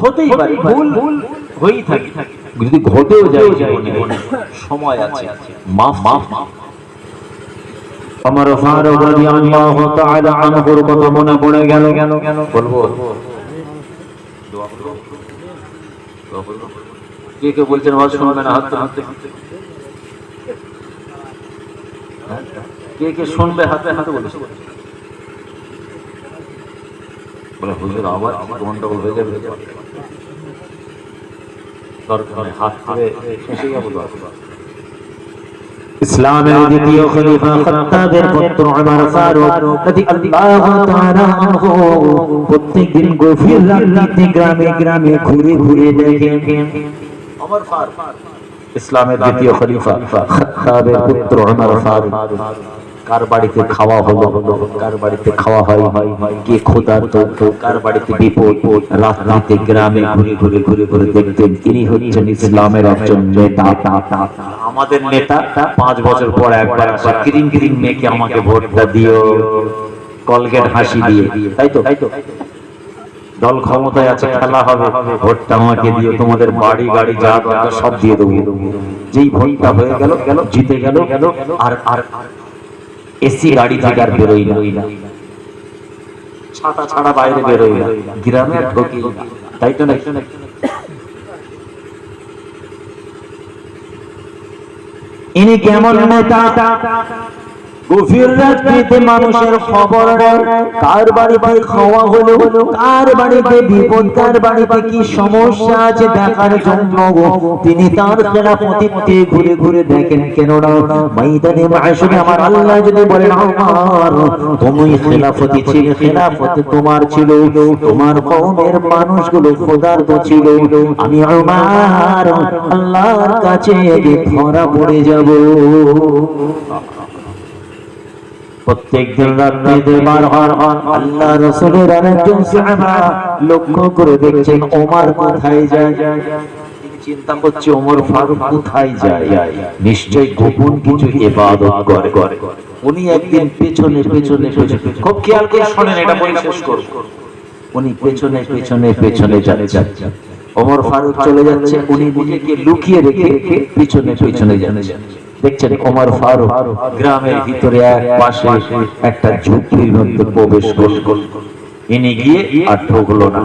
হতেই পারে, ভুল হয়েই থাকে, যদি ঘটেও যায় জীবনে, সময় আছে, মাফ। আমার ফারুক রাদিয়াল্লাহু তাআলা আনহুর কথা মনে পড়ে গেল। বলবো দোয়া করব। কে বলছেন আওয়াজ শুনবেন? হাত তুলতে। কে শুনবে? হাতে বলেছে। বলে হুজুর আওয়াজ গন্ডগোল হয়ে যাবে, দরকার নেই, হাত তুলে শেষে যাবো। ইসলামের দ্বিতীয় খলিফা খাত্তাবের পুত্র ওমর ফারুক রাদিয়াল্লাহু তাআলা আনহু প্রত্যেকদিন গভীর রাতে গ্রামে ঘুরে দেখেন। ওমর ফারুক ইসলামের দ্বিতীয় খলিফা খাত্তাবের পুত্র ওমর ফারুক কার বাড়িতে খাওয়া হলো, কার বাড়িতে খাওয়া হয়, কে ক্ষুধার্ত, কার বাড়িতে বিপদ, রাত্রিতে গ্রামে ঘুরে দেখতেন। তিনি হচ্ছেন ইসলামের একজন নেতা। আমাদের নেতা 5 বছর পর একবার গ্রিন মেয়েকে আমাকে ভোটটা দিও, কলগেট হাসি দিয়ে, তাই তো দল ক্ষমতায় আছে, খেলা হবে, ভোটটা আমাকে দিও, তোমাদের বাড়ি গাড়ি যা দরকার সব দিয়ে দেবো। যেই ভোটটা হয়ে গেল, জিতে গেল, আর এসি গাড়ি থেকে আর বেরোই না, ছাতা ছাড়া বাইরে বেরোই না, গ্রামে ঢোকি, তাই তো না? ইনি কেমন নেতা? গভীর রাত্রিতে মানুষের খবর নেই, কার বাড়িতে খাওয়া হলো, কার বাড়িতে বিপদ, কার বাড়িতে কি সমস্যা আছে দেখার জন্য তিনি তার খেলাফতিতে ঘুরে ঘুরে দেখেন। কেননা ময়দানে মাশরে আমার আল্লাহ যদি বলেন আমার তুমি খেলাফতি ছিলে, খেলাফত তোমার ছিল, তোমার কওমের মানুষগুলো খোদার্ত ছিল, আমি আমার আল্লাহর কাছে ধরা পড়ে যাব। প্রত্যেক দিন রাত্রিতে বার আল্লাহ রাসূলের আরেকজন সাহাবা লক্ষ্য করে দেখছেন ওমর কোথায় যায়। চিন্তা করছে ওমর ফারুক কোথায় যায়, নিশ্চয় গোপন কিছু ইবাদত করে। উনি একদিন পেছনে পেছনে খুব খেয়াল করে শুনেন, এটা বলে শেষ করব। উনি পেছনে পেছনে পেছনে যাচ্ছে, ওমর ফারুক চলে যাচ্ছে, উনি নিজেকে লুকিয়ে রেখে পিছনে পিছনে যাচ্ছে। দেখছেন ওমর ফারুক গ্রামের ভিতরে এক পাশে একটা ঝুপড়ির মধ্যে প্রবেশ করল। ইনি গিয়ে আর ঢুকলো না,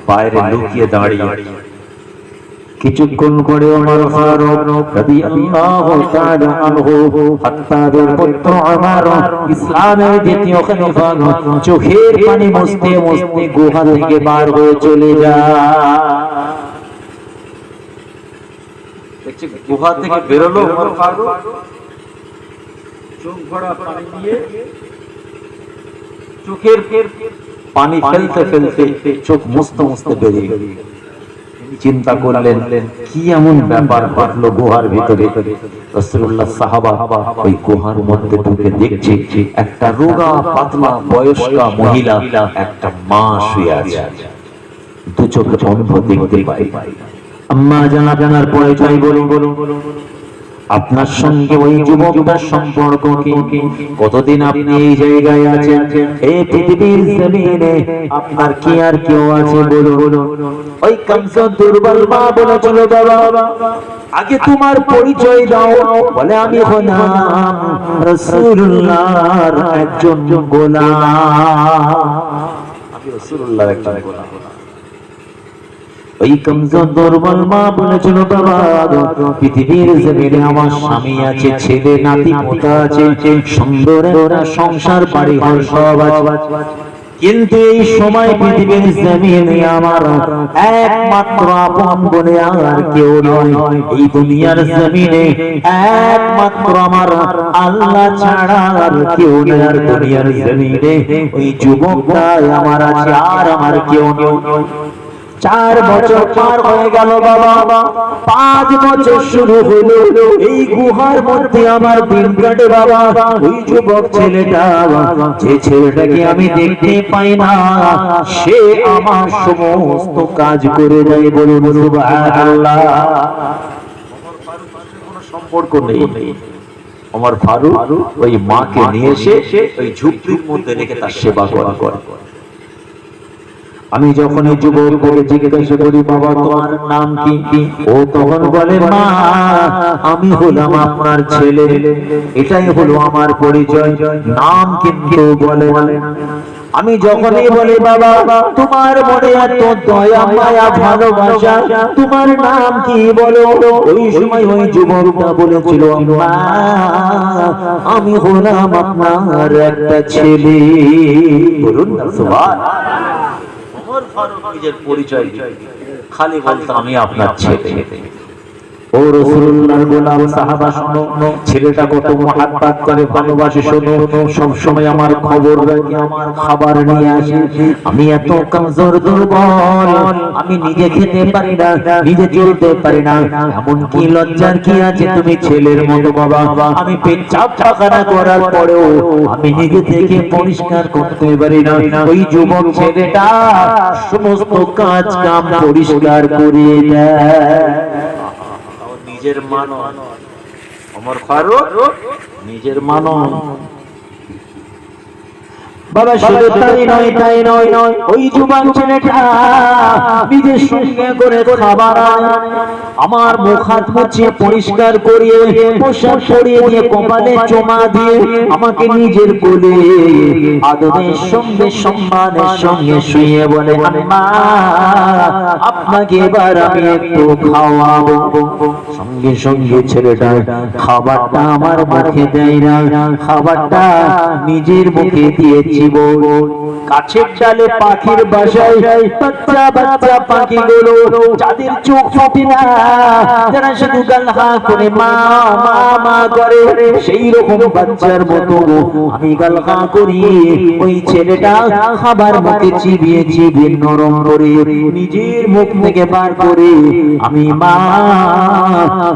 বাইরে লুকিয়ে দাঁড়িয়ে। কিছুক্ষণ করে ওমর ফারুক রাদিয়াল্লাহু তাআলা আনহু খাত্তাবের পুত্র ওমর ইসলামের দ্বিতীয় খলিফা চোখের পানি মুছতে মুছতে গুহা থেকে বার হয়ে চলে যায়। গুহা থেকে বেরোলো ওমর ফারুক, চোখ ভরা পানি দিয়ে চোখের পানি ফেলতে ফেলতে চোখ মুছতে মুছতে বেরিয়ে গেল। চিন্তা করলেন কি এমন ব্যাপার ঘটলো গুহার ভিতরে। রাসূলুল্লাহ সাহাবা ওই গুহার মধ্যে ঢুকে দেখছে একটা রোগা পাতলা বয়স্কা মহিলা, একটা মা শুয়ে আছে, দু চোখে অন্ধ, দেখতে পায়। আম্মা জানার পরিচয় বলুন, আপনার সঙ্গে ওই যুবকটার সম্পর্ক কি? কতদিন আপনি এই জায়গায় আছেন? এই পৃথিবীর জমিনে আপনার কি আর কেউ আছে বলুন? ওই কমজোর দুর্বল মা বলেছিল বাবা আগে তোমার পরিচয় দাও। বলে আমি হলাম রাসূলুল্লাহর একজন গোলাম, আমি রাসূলুল্লাহর একজন গোলাম। ওই কমজোর দুর্বল মা বলেছিল বাবা পৃথিবীর জমিনে আমার স্বামী আছে, ছেলে নাতি পোতা আছে, সুন্দর একটা সংসার বাড়ি ঘর সব আছে, কিন্তু এই সময় পৃথিবীর জমিনে আমার একমাত্র আপন বলে আর কেউ নয়। এই দুনিয়ার জমিনে একমাত্র আমার আল্লাহ ছাড়া আর কেউ নেই। আর দুনিয়ার জমিনে ওই যুবকটা আমার আছে, আর আমার কেউ নেই। 4 বছর পার হয়ে গেল বাবা, 5 বছর শুরু হলো এই গুহার মধ্যে আমার দিন কাটে বাবা। ওই যুবক ছেলেটা, যে ছেলেটাকে আমি দেখতে পাই না, সে আমার সমস্ত কাজ করে দেয়। বলুন সুবহানাল্লাহ। ওমর ফারুকের সাথে কোনো সম্পর্ক নেই। ওমর ফারুক ওই মাকে নিয়ে এসে ওই ঝুপড়ির মধ্যে রেখে তার সেবা করে। আমি যখন এই যুবককে জিজ্ঞাসা করি বাবা তোমার নাম কি, ও তখন বলে মা আমি হলাম আপনার ছেলে, এটাই হলো আমার পরিচয়, নাম কিন্তু বলে না। আমি যখনই বলি বাবা তোমার মনে এত দয়া মায়া ভালোবাসা, তোমার নাম কি বলো, ওই সময় ওই যুবকটা বলেছিল মা আমি হলাম আপনার একটা ছেলে। বলুন না সুবহানাল্লাহ। ওমর ফারুক নিজের পরিচয় খালি বলতো আমি আপনার ছেলে। ও রাসূলুল্লাহর গোলাম সাহাবা শোনো, ছেলেটা কত মুহাব্বত করে ভালোবাসে শোনো, সব সময় আমার খবর রাখে, আমার খাবার নিয়ে আসে। আমি এত কমজোর দুর্বল, আমি নিজে খেতে পারি না, নিজে চলতে পারি না, এমন কি লজ্জার কি আছে তুমি ছেলের মতো বাবা? আমি পেচ্ছাপ পায়খানা করার পরেও আমি নিজে থেকে পরিষ্কার করতে পারি না। ওই যুবক ছেলেটা সমস্ত কাজ কাম পরিষ্কার করিয়ে দেয়। নিজের মানন ওমর ফারুক নিজের মানন বাবা শুধু তাই নয় ওই যুবক ছেলেটা নিজের সঙ্গে করে খাবার আমার মুখ হাত মুছিয়ে পরিষ্কার করিয়ে পোশাক পরিয়ে দিয়ে কপালে চুমা দিয়ে আমাকে নিজের কোলে আদরের সঙ্গে সম্মানের সঙ্গে শুয়ে বলে আম্মা আপনাকে এবার আমি একটু খাওয়াবো। সঙ্গে সঙ্গে ছেলেটা খাবারটা আমার মুখে দেয় না, খাবারটা নিজের মুখে দিয়েছি। কাছের ডালে পাখির বাসায় বাচ্চা বাচ্চা পাখিগুলো যাদের চোখ ফোটে না, যারা শুধু গাল হা করে মা মা মা করে, সেই রকম বাচ্চার মতো আমি গাল হা করি। ওই ছেলেটা খাবার মুখে চিবিয়ে চিবিয়ে নরম করে নিজের মুখ থেকে বার করে আমি মা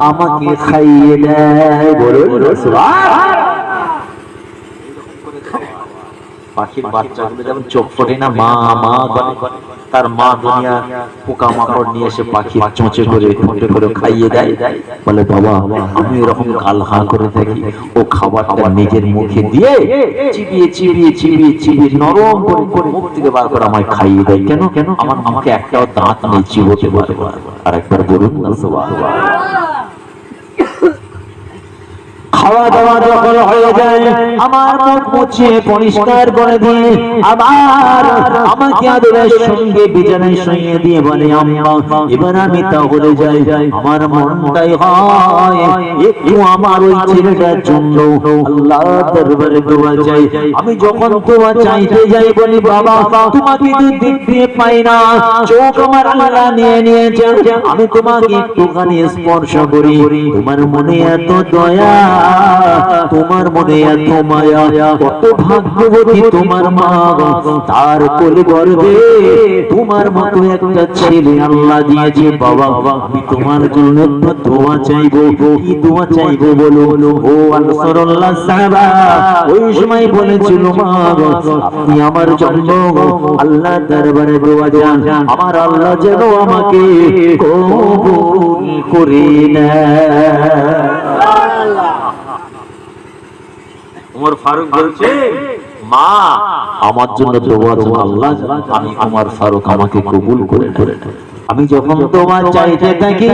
আমাকে খাইয়ে দেয়। বলুন সুবহানাল্লাহ। পাখির বাচ্চাগুলো যেমন চোখ ফোটে না মা মা বলে, তার মা দুনিয়া পোকা মাকড় নিয়ে এসে পাখি চোঁচে করে ঠোঁটে করে খাইয়ে দেয়। বলে বাবা আমি এরকম গাল হা করে থাকি, ও খাবারটা নিজের মুখে দিয়ে চিবিয়ে চিবিয়ে চিবিয়ে চিবিয়ে নরম করে করে মুখ থেকে বার করে আমায় খাইয়ে দেয়। কেন কেন আমার মুখে একটাও দাঁত নেই চিবোতে পারে। আর একবার বলুন না সুবহানাল্লাহ। খাওয়া দাওয়া যখন হয়ে যায় আমার মুখ মুছিয়ে পরিষ্কার করে দিয়ে আবার আমাকে আদরের সঙ্গে বিছানায় শুইয়ে দিয়ে বলে আম্মা এবার আমি তাহলে যাই। আমার মনটাই হয় একটু আমার ওই ছেলেটার জন্য আল্লাহর দরবারে দোয়া চাই। আমি যখন দোয়া চাইতে যাই বলি বাবা তোমাকে দেখতে পাই না, চোখ আমার আল্লাহ নিয়ে নিয়েছে, আমি তোমাকে একটুখানি স্পর্শ করি। তোমার মনে এত দয়া, তোমার মনে এত মায়া, কত ভাগ্যবতী তোমার মা, তার কোলে গর্ভে তোমার মতো একটা ছেলে আল্লাহ দিয়েছে। বাবা আমি তোমার জন্য একটা দোয়া চাইবো। কি দোয়া চাইবো বলো? ও আনসারুল্লাহ সাহাবা ওই সময় বলেছিল মা আপনি আমার জন্য আল্লাহ দরবারে দোয়া চান, আমার আল্লাহ যেন আমাকে কবুল করে নেয়। ওমর ফারুক বলছে মা আমার জন্য দোয়া করো আল্লাহ আমি ওমর ফারুক আমাকে কবুল করে নেয়। আমি যখন তোমার চাইতে থাকি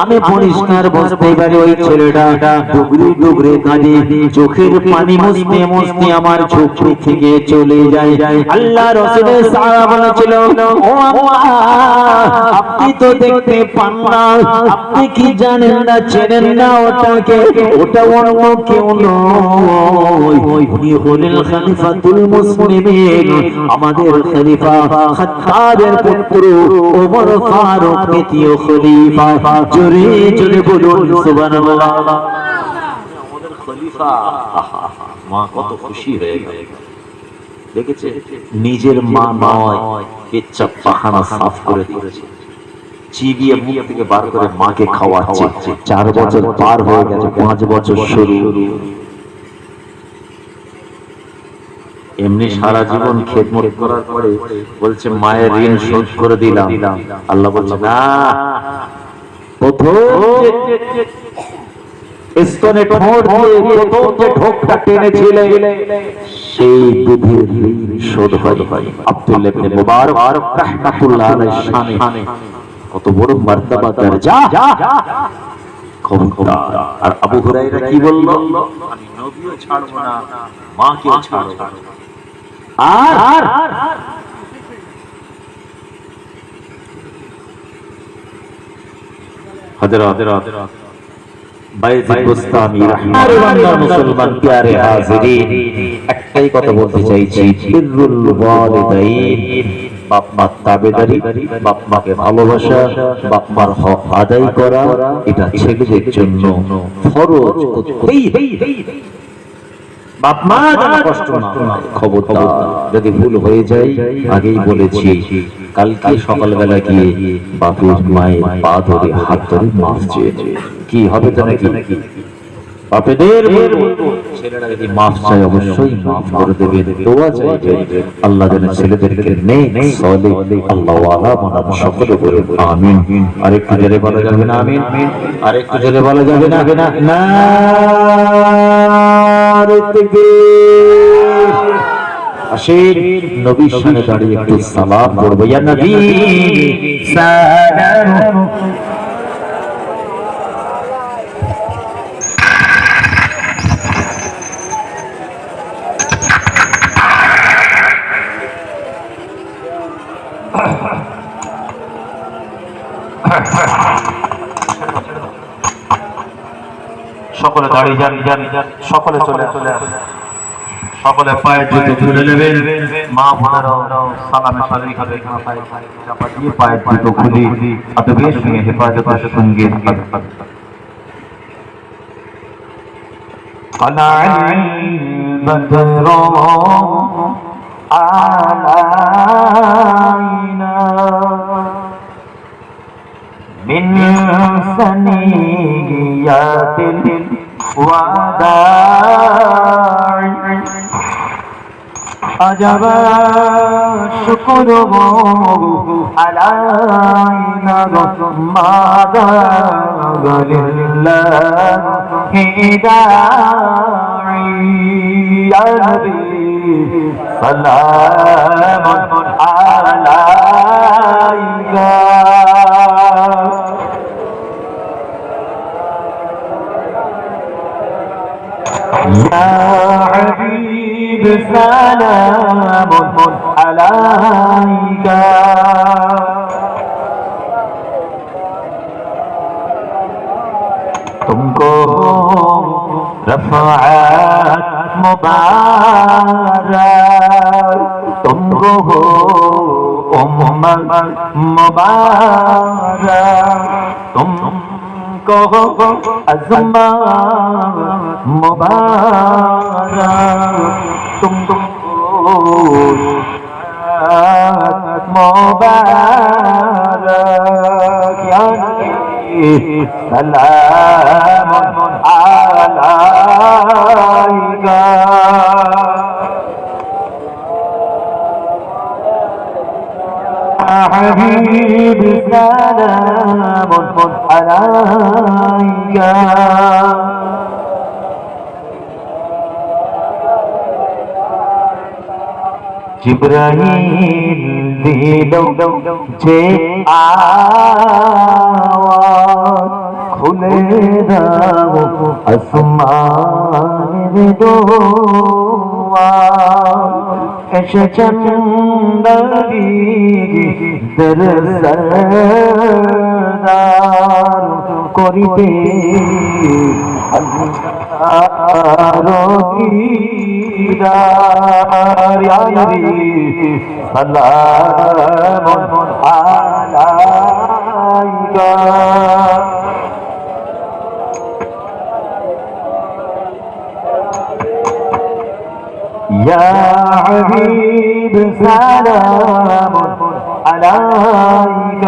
আমি পরিষ্কার বুঝতে পারি ওই ছেলেটা ডুগরি ডুগরে কাঁদে, চোখের পানি মুছতে মুছতে আমার চোখ থেকে চলে যায়। আল্লাহ রাসূলের সাহাবা বলেছিল ও আম্মা আপনি তো দেখতে পান না, আপনি কি জানেন না চেনেন না ওটাকে? ওটা অন্য কেউ নয়, উনি হলেন খলিফাতুল মুসলিমিন, আমাদের খলিফা খাত্তাবের পুত্র ওমর ফারুক দ্বিতীয় খলিফা। জোরে জোরে বলুন সুবহানাল্লাহ। আমাদের খলিফা মা কত খুশি হয়ে গেল। দেখেছে নিজের মা নয় পেচ্ছাপ পাখানা সাফ করে দিয়েছে, চিবিয়ে মুখ থেকে বার করে মাকে খাওয়াচ্ছে। 4 বছর পার হয়ে গেছে, 5 বছর শুরু। এমনি সারা জীবন খেদমত করার পরে বলছে মায়ের ঋণ শোধ করে দিলাম। আল্লাহ বলছে না, প্রথম স্তনে ঠোঁট দিয়ে প্রথম যে ঢোকটা টেনেছিলে সেই দুধের ঋণ শোধ হয়। আব্দুল্লাহ ইবনে মুবারক রাহমাতুল্লাহ আলাইহির শানে কত বড় মার্তবা দরজা। আর আবু হুরায়রা কি বলল? আমি নবীও ছাড়ব না, মাকেও ছাড়ব না। আর হযরত বাইজিদ বুস্তামি রাহমাতুল্লাহ মুসলমান প্যারে হাজিরিন একটাই কথা বলতে চাইছি, বিররুল ওয়ালিদাইন বাপ মার তাবেদারি, বাপ মাকে ভালোবাসা, বাপ মার হক আদায় করা এটা ছেলেদের জন্য ফরজ। বাপ মা যেন কষ্ট না পায়, খবরদার যদি ভুল হয়ে যায় আগেই বলেছি কালকে সকালবেলা গিয়ে বাপের মায়ের পা ধরে হাত ধরে মাফ চেয়ে কি হবে তো নাকি? বাপেদের ছেলেরা যদি মাফ চায় অবশ্যই মাফ করে দেবে, দোয়া চাইবে আল্লাহ যেন ছেলেদেরকে নেক সালেহ আল্লাহ ওয়ালা বানান। সকলে বলে আমিন। আরেকটু জোরে বলা যাবে না আমিন? আরেকটু জোরে বলা যাবে না? নারে তাকবীর, আসেন নবীর সামনে দাঁড়িয়ে একটু সালাম করবো ইয়া নবী সালাম। সকলে দাঁড়িয়ে যান, সকলে চলে সকলে পায়ের জুতো খুলে নেবেন। মা বোনেরাও সালামে শারীরিক হবে, মাথায় চাপা দিয়ে পায়ের জুতো খুলে আদবের সঙ্গে হেফাজতের সঙ্গে طلع البدر علينا من ثنيات الوداع أجب شكره علينا ما دام لله داعي يا نبي سلام عليك يا حبيب سلام عليك तुमको रफ़ाअत मुबारक, तुमको उम्मत मुबारक, तुमको अज़मत मुबारक, तुमको मुबारक या नबी सलाम अलैका। हबीब सलाम अलैका। जिब्राइल दिलो जे आवाज खुले दाओ আসমানের দোয়ার এসেছেন নবী দরসদার করিতে দিদার ইয়া নবী সালামুন আলাইকা। يا حبيب سلام عليك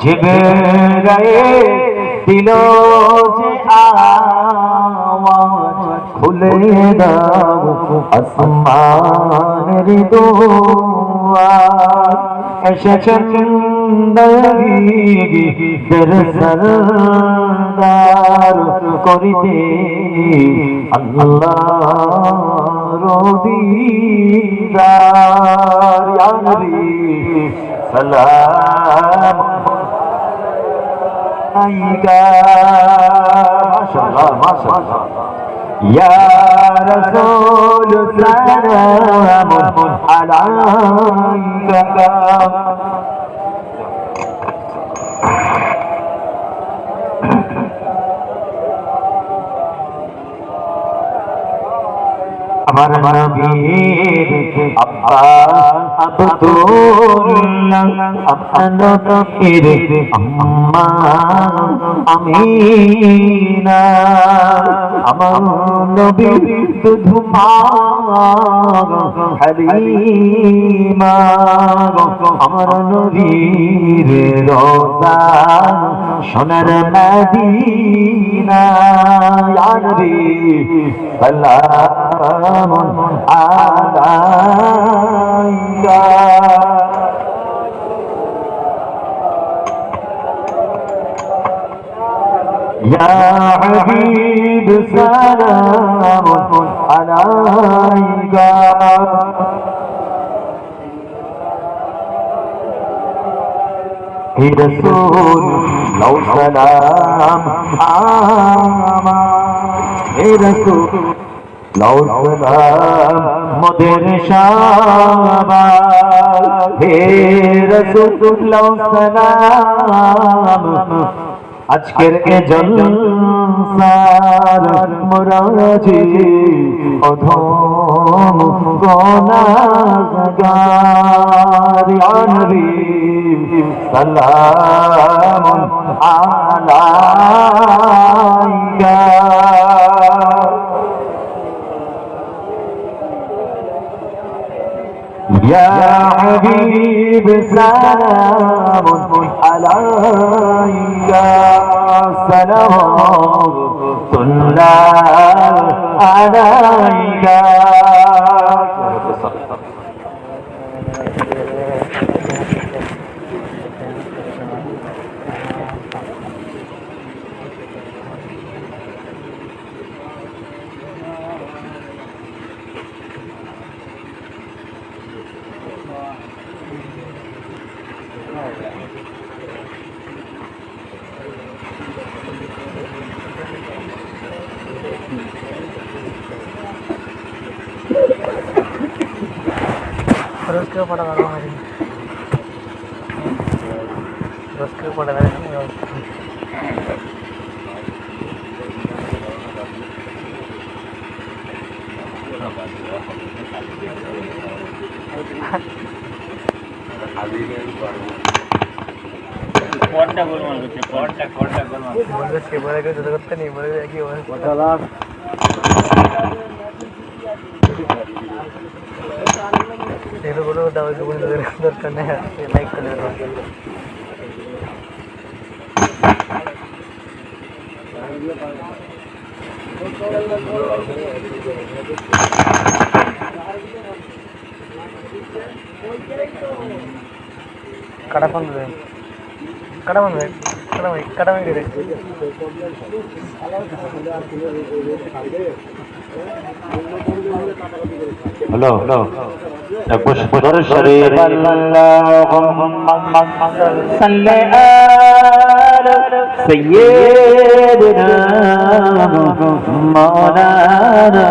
जिब्राइल दिलो जे आवाज खुले दाओ আসমানের দোয়ার এসেছেন নবী দরসদার করিতে আল্লাহর দিদার ইয়া নবী সালাম আলাইকা। মাশাআল্লাহ মাশাআল্লাহ ইয়া রাসূল সালাম আলাইকা। আমার নবীর আব্বা আব্দুল্লাহ, আপনার নবীর আম্মা আমিনা, আমার নবীর দুধু মা হালিমা, আমার নবীর রওজা সোনার মদিনা ইয়া নবী সালাম আলাইকা। ইয়া حبيب سلام عليك হে রাসূল লাউ সালাম হে রাসূল লাউ সালাম মোদের শাবাশ হে রাসূল লাউ সালাম আজকের এ জলসার মুরাজি অধম গুনাহগার ইয়া নবী সালামুন আলাইকা يا حبيب سلام عليك صلوات الله عليك रोज क्यों पड़ा लगा हमारी रोज क्यों पड़ा लगा कोटा गोल मार के कोटा गोल मार बोल के बोले के जरूरत नहीं बोले कि वो कोटा तेरे बोलो दाव के बोल दर करने है लाइक कर दो कड़ा बंद है कड़ा बंद है कड़ा में गिरे हेलो हेलो पुष्पर शरीफ सल्ले अला सय्यिदना मौलाना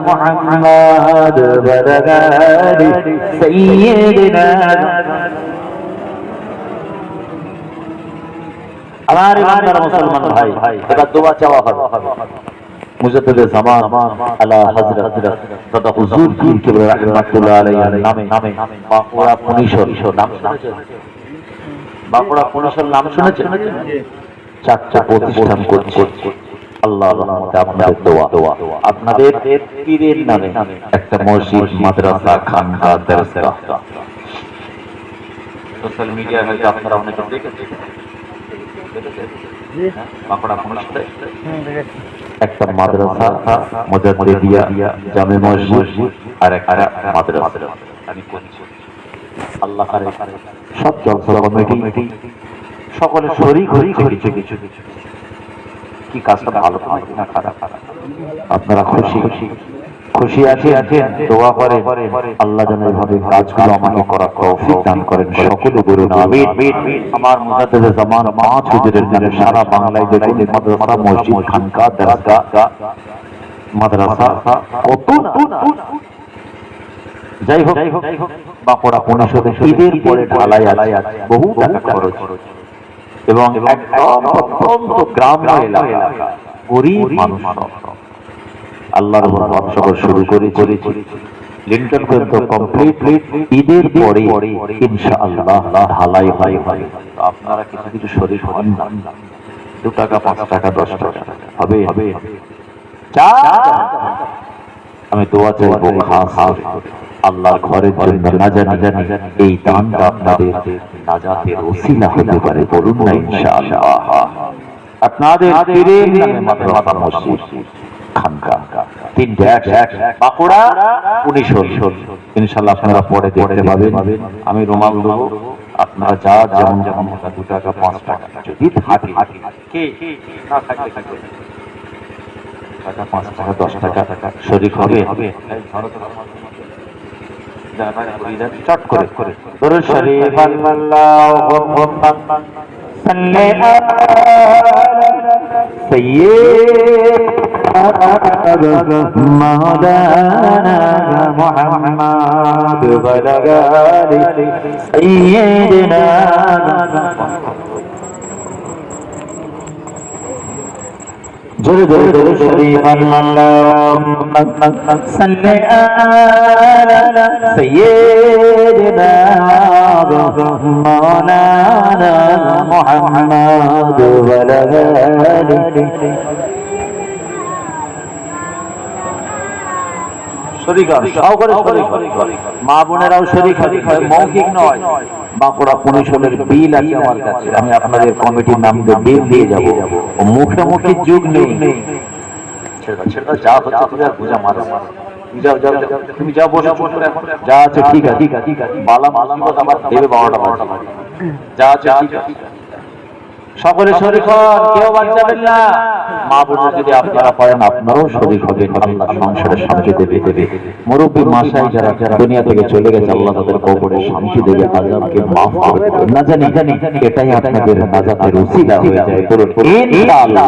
मुहम्मद बरगारी सय्यिदना हमारे इमानदार मुसलमान भाई এবার দোয়া চাওয়া হবে মুজাদ্দিদ জামান আলা হযরত দাদা হুজুর পীর কেবলা রাহমাতুল্লাহ আলাইহির নামে বাঁকুড়া পুনিশর নাম শুনেছেন বাঁকুড়া পুনিশর নাম শুনেছেন চারটা প্রতিষ্ঠান করছে আল্লাহর রহমতে আপনাদের দোয়া আপনাদের পীরের নামে একটা মসজিদ মাদ্রাসা খানকা দরসগাহ সোশ্যাল মিডিয়ায় হয়তো আপনারা অনেকে দেখেছেন বাঁকুড়া পুনিশরে একটা মাদ্রাসা মুজাদ্দিদিয়া জামে মসজিদ আর একটা মাদ্রাসা আমি করছি আল্লাহ করে সব জলসা কমিটি সকলে শরীক হয়ে কিছু কি কাজটা ভালো না খারাপ আপনারা খুশি আছেন দোয়া করে আল্লাহ যেন এইভাবে কাজগুলো আমাকে করার তৌফিক দান করেন সকলে বলুন আমিন আমার মুজাদ্দিদ জামান পাঁচ হুজুরের নামে সারা বাংলায় যে মাদ্রাসা মসজিদ খানকা দরগাহ মাদ্রাসা কত না যাই হোক বাঁকুড়া পুনিশরে ঈদের পরে ঢালাই আছে বহু টাকা খরচ এবং একদম অত্যন্ত গ্রাম্য এলাকা গরিব মানুষ আল্লাহর উপর ভরসা করে শুরু করেছি লিন্টন পর্যন্ত কমপ্লিট ঈদের পরে ইনশাআল্লাহ ঢালাই হয় আপনারা কিছু শরীর হন না 2 টাকা 5 টাকা 10 টাকা হবে আমি দোয়া চাইবো খাস আল্লাহর ঘরের জন্য না জানি এই দানটা আপনাদের নাজাতের ওসিলা হতে পারে বলুন না ইনশাআল্লাহ আপনাদের পীরের নামে মাদ্রাসা মসজিদ খানকা তিনটে এক বাঁকুড়া পুনিশর ইনশাআল্লাহ আপনারা পরে দেখতে পাবেন আমি রুমাল দেবো আপনারা যেমন 2 টাকা 5 টাকা যদি থাকে কে না থাকলে 5 টাকা 10 টাকা শরীক হবে চট করে দরুদ শরীফ আল্লাহুম্মা সাল্লি আলা সাইয়্যিদিনা মাওলানা মুহাম্মদ ওয়া আলি সাইয়্যিদিনা জোরে জোরে দরুদ শরীফ আল্লাহুম্মা সাল্লি আলা সাইয়্যিদিনা মাওলানা মুহাম্মদ ওয়া আলি শরীক সহকারে শরীক মা বোনেরাও শরীক হয় মৌখিক নয় বাঁকুড়া পুলিশের বিল আছে আমার কাছে আমি আপনাদের কমিটির নাম দিয়ে বিল দিয়ে যাব মুখে মুখে যুগ নেই ছেড়ে যা হচ্ছে তুমি আর বোঝা মারো তুমি যা বসে যা আছে ঠিক আছে বালা মালামত আমার দেবে 12টা যা আছে ঠিক আছে সকলে শরীক হন কেউ বাদ যাবেন না মা বোনের যদি আপনারা পারেন আপনারাও শরীক হবেন আল্লাহ সংসারে শান্তি দেবে মুরব্বী মাসাই যারা দুনিয়া থেকে চলে গেছে আল্লাহ তাদের কবরে শান্তি দেবে আযাবকে maaf করে দেবে না জানি এটাই আপনাদের নাজাতের উসিলা হয়ে যায় বলুন ইনশাআল্লাহ